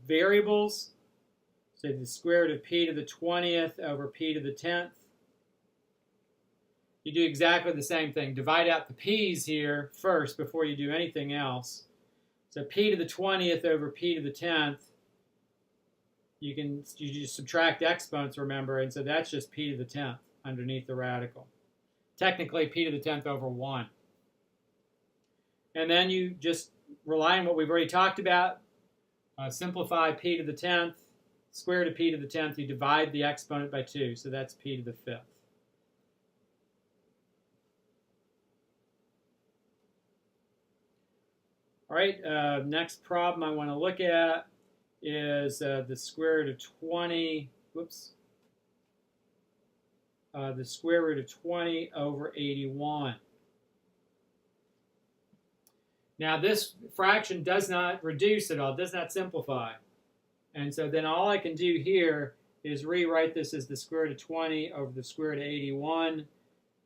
variables, say the square root of p to the 20th over p to the 10th, you do exactly the same thing. Divide out the p's here first before you do anything else. So p to the 20th over p to the 10th, you just subtract exponents, remember, and so that's just p to the 10th underneath the radical. Technically, p to the 10th over 1. And then you just rely on what we've already talked about. Simplify p to the 10th, square root of p to the 10th, you divide the exponent by 2, so that's p to the 5th. All right, next problem I want to look at is the square root of 20, the square root of 20 over 81. Now this fraction does not reduce at all, does not simplify. And so then all I can do here is rewrite this as the square root of 20 over the square root of 81,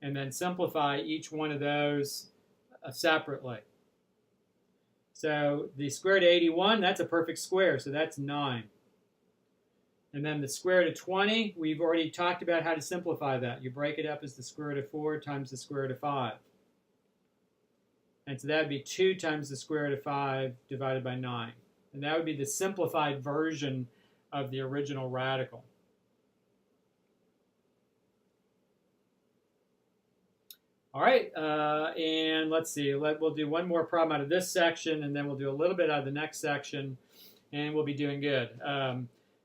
and then simplify each one of those separately. So the square root of 81, that's a perfect square, so that's 9. And then the square root of 20, we've already talked about how to simplify that. You break it up as the square root of 4 times the square root of 5. And so that would be 2 times the square root of 5 divided by 9. And that would be the simplified version of the original radical. All right, and let's see. We'll do one more problem out of this section, and then we'll do a little bit out of the next section, and we'll be doing good.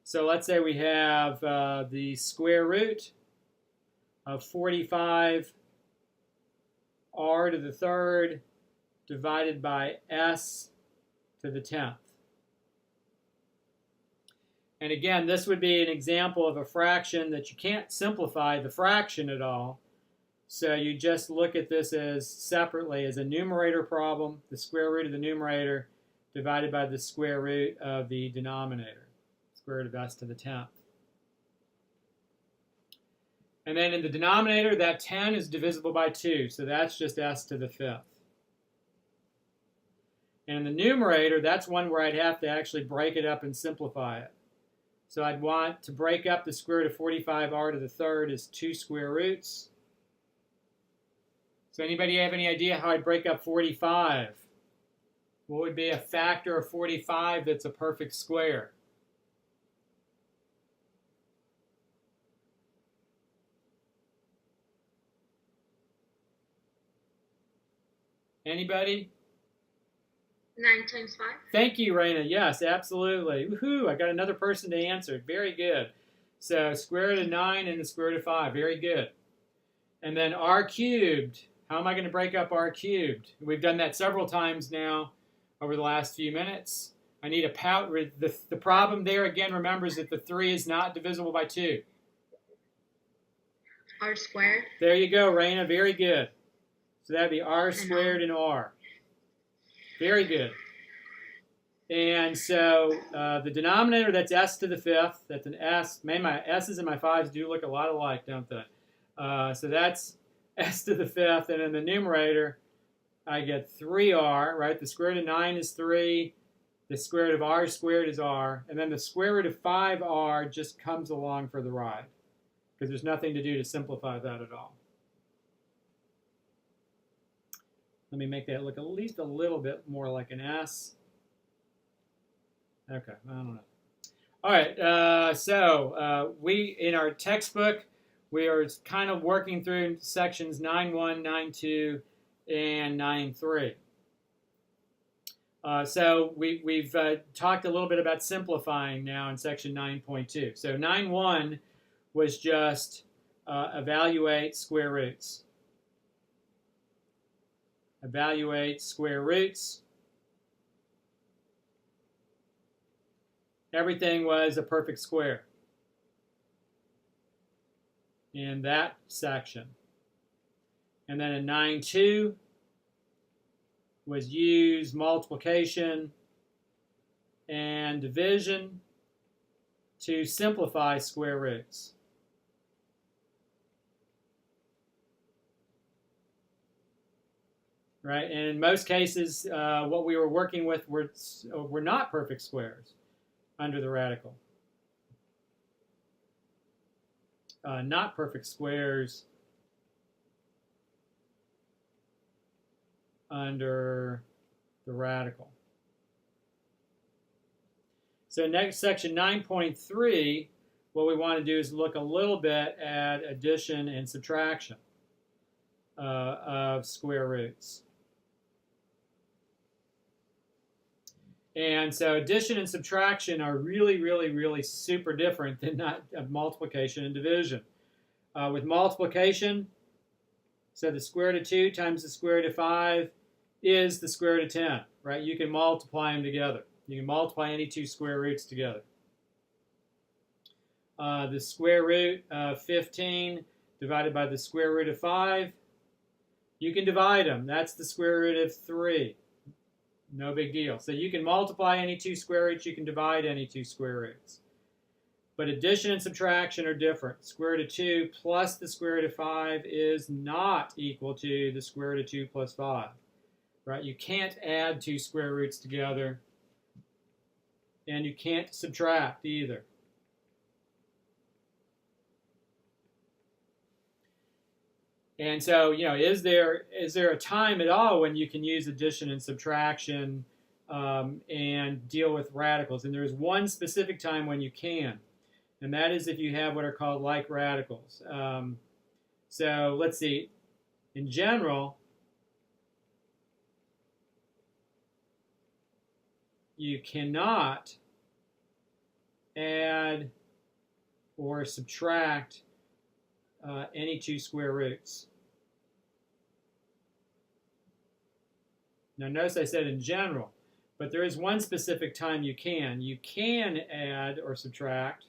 So let's say we have the square root of 45 r to the third divided by s to the 10th. And again, this would be an example of a fraction that you can't simplify the fraction at all. So you just look at this as separately as a numerator problem, the square root of the numerator divided by the square root of the denominator, square root of s to the 10th. And then in the denominator, that 10 is divisible by 2, so that's just s to the 5th. And in the numerator, that's one where I'd have to actually break it up and simplify it. So I'd want to break up the square root of 45r to the third as 2 square roots. So anybody have any idea how I'd break up 45? What would be a factor of 45 that's a perfect square? Anybody? 9 times 5. Thank you, Raina. Yes, absolutely. Woohoo! I got another person to answer. Very good. So square root of 9 and the square root of 5. Very good. And then r cubed. How am I going to break up r cubed? We've done that several times now over the last few minutes. I need a pout. The problem there, again, remembers that the 3 is not divisible by 2. R squared. There you go, Raina. Very good. So that'd be r squared and r. Very good. And so the denominator, that's s to the 5th. That's an s. Man, my s's and my 5's do look a lot alike, don't they? So that's s to the 5th. And in the numerator, I get 3r, right? The square root of 9 is 3. The square root of r squared is r. And then the square root of 5r just comes along for the ride, because there's nothing to do to simplify that at all. Let me make that look at least a little bit more like an S. Okay, I don't know. All right, so we, in our textbook, we are kind of working through sections 9.1, 9.2, and 9.3. So we've talked a little bit about simplifying now in section 9.2. So 9.1 was just evaluate square roots. Evaluate square roots. Everything was a perfect square in that section. And then in 9.2 was use multiplication and division to simplify square roots. Right, and in most cases, what we were working with were not perfect squares under the radical. Not perfect squares under the radical. So next, section 9.3, what we want to do is look a little bit at addition and subtraction of square roots. And so addition and subtraction are really, really, really super different than multiplication and division. With multiplication, so the square root of 2 times the square root of 5 is the square root of 10, right? You can multiply them together. You can multiply any two square roots together. The square root of 15 divided by the square root of 5, you can divide them. That's the square root of 3. No big deal. So you can multiply any two square roots. You can divide any two square roots. But addition and subtraction are different. Square root of 2 plus the square root of 5 is not equal to the square root of 2 plus 5. Right? You can't add two square roots together. And you can't subtract either. And so, you know, is there a time at all when you can use addition and subtraction and deal with radicals? And there's one specific time when you can, and that is if you have what are called like radicals. So let's see. in general, you cannot add or subtract any two square roots. Now notice I said in general, but there is one specific time you can. You can add or subtract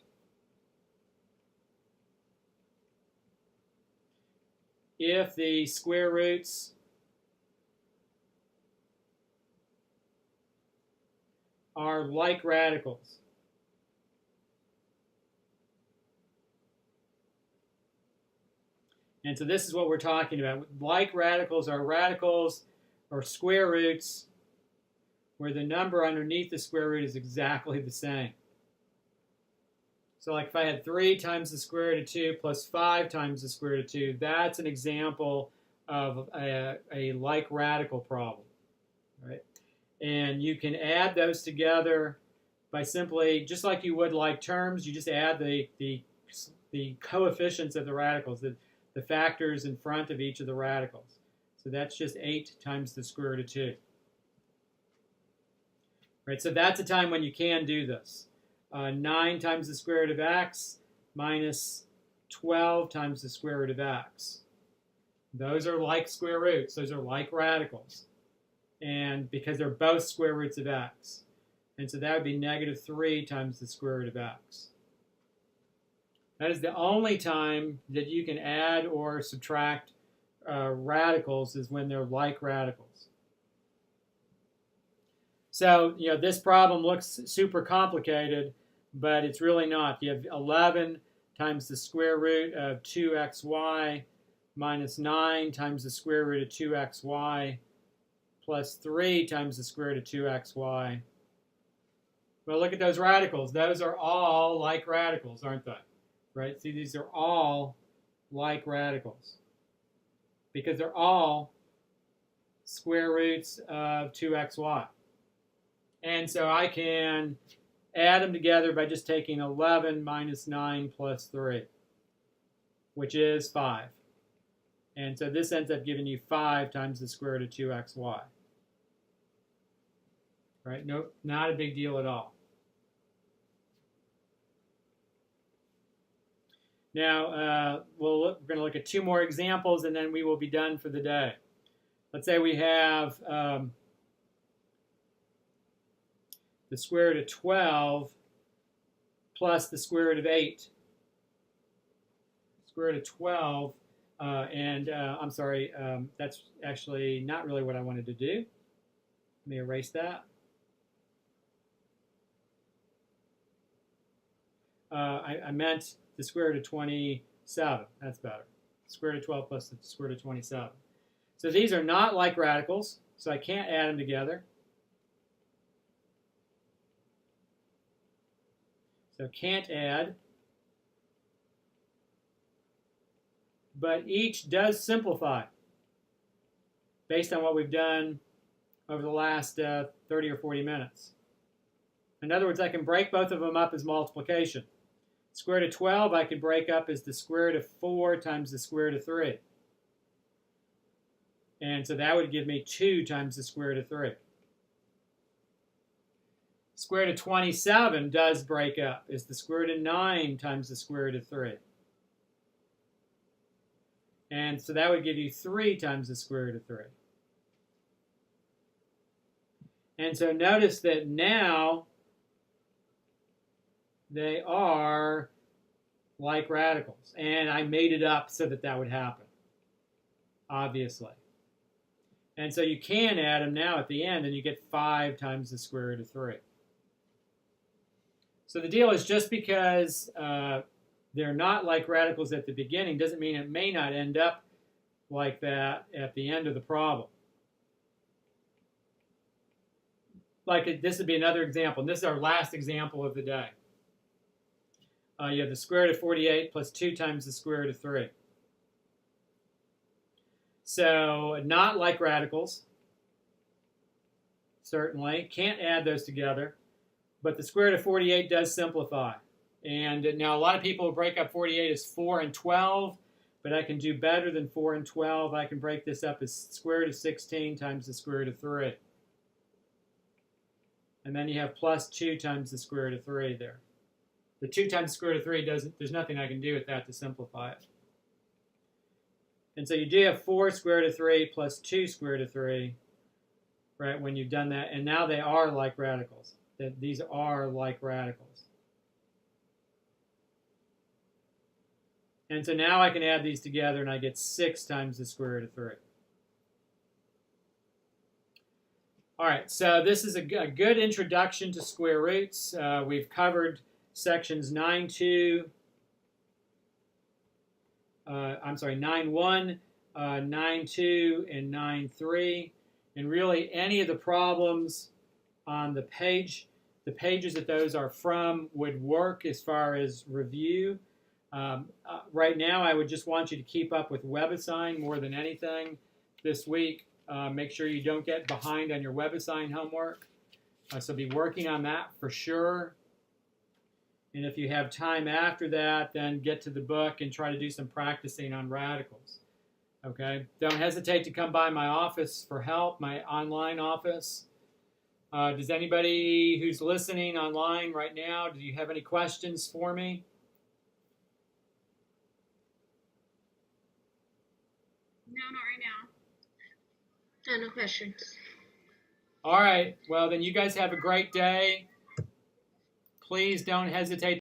if the square roots are like radicals. And so this is what we're talking about. Like radicals are radicals or square roots where the number underneath the square root is exactly the same. So like if I had 3 times the square root of 2 plus 5 times the square root of 2, that's an example of a like radical problem, right? And you can add those together by simply, just like you would like terms, you just add the coefficients of the radicals, the factors in front of each of the radicals. So that's just 8 times the square root of 2. Right, so that's a time when you can do this. 9 times the square root of x minus 12 times the square root of x. Those are like square roots. Those are like radicals. And because they're both square roots of x. And so that would be negative 3 times the square root of x. That is the only time that you can add or subtract radicals, is when they're like radicals. So, this problem looks super complicated, but it's really not. You have 11 times the square root of 2xy minus 9 times the square root of 2xy plus 3 times the square root of 2xy. Well, look at those radicals. Those are all like radicals, aren't they? Right? See, these are all like radicals because they're all square roots of 2xy. And so I can add them together by just taking 11 minus 9 plus 3, which is 5. And so this ends up giving you 5 times the square root of 2xy. Right? Nope, not a big deal at all. Now, we're going to look at 2 more examples, and then we will be done for the day. Let's say we have the square root of 12 plus the square root of 8. Square root of 12, I'm sorry, that's actually not really what I wanted to do. Let me erase that. I meant the square root of 27. That's better. Square root of 12 plus the square root of 27. So these are not like radicals, so I can't add them together. So can't add. But each does simplify based on what we've done over the last 30 or 40 minutes. In other words, I can break both of them up as multiplication. Square root of 12 I could break up as the square root of 4 times the square root of 3. And so that would give me 2 times the square root of 3. Square root of 27 does break up as the square root of 9 times the square root of 3. And so that would give you 3 times the square root of 3. And so notice that now they are like radicals. And I made it up so that that would happen, obviously. And so you can add them now at the end, and you get 5 times the square root of 3. So the deal is, just because they're not like radicals at the beginning doesn't mean it may not end up like that at the end of the problem. Like this would be another example, and this is our last example of the day. You have the square root of 48 plus 2 times the square root of 3. So not like radicals, certainly. Can't add those together. But the square root of 48 does simplify. And now a lot of people break up 48 as 4 and 12. but I can do better than 4 and 12. I can break this up as square root of 16 times the square root of 3. And then you have plus 2 times the square root of 3 there. The 2 times the square root of 3 there's nothing I can do with that to simplify it. And so you do have 4 square root of 3 plus 2 square root of 3, right, when you've done that. And now they are like radicals. These are like radicals. And so now I can add these together and I get 6 times the square root of 3. All right, so this is a good introduction to square roots. We've covered sections 9.2, 9.1, 9.2, and 9.3. And really any of the problems on the pages that those are from would work as far as review. Right now, I would just want you to keep up with WebAssign more than anything this week. Make sure you don't get behind on your WebAssign homework. So be working on that for sure. And if you have time after that, then get to the book and try to do some practicing on radicals. Okay? Don't hesitate to come by my office for help, my online office. Does anybody who's listening online right now, do you have any questions for me? No, not right now. No questions. All right. Well, then you guys have a great day. Please don't hesitate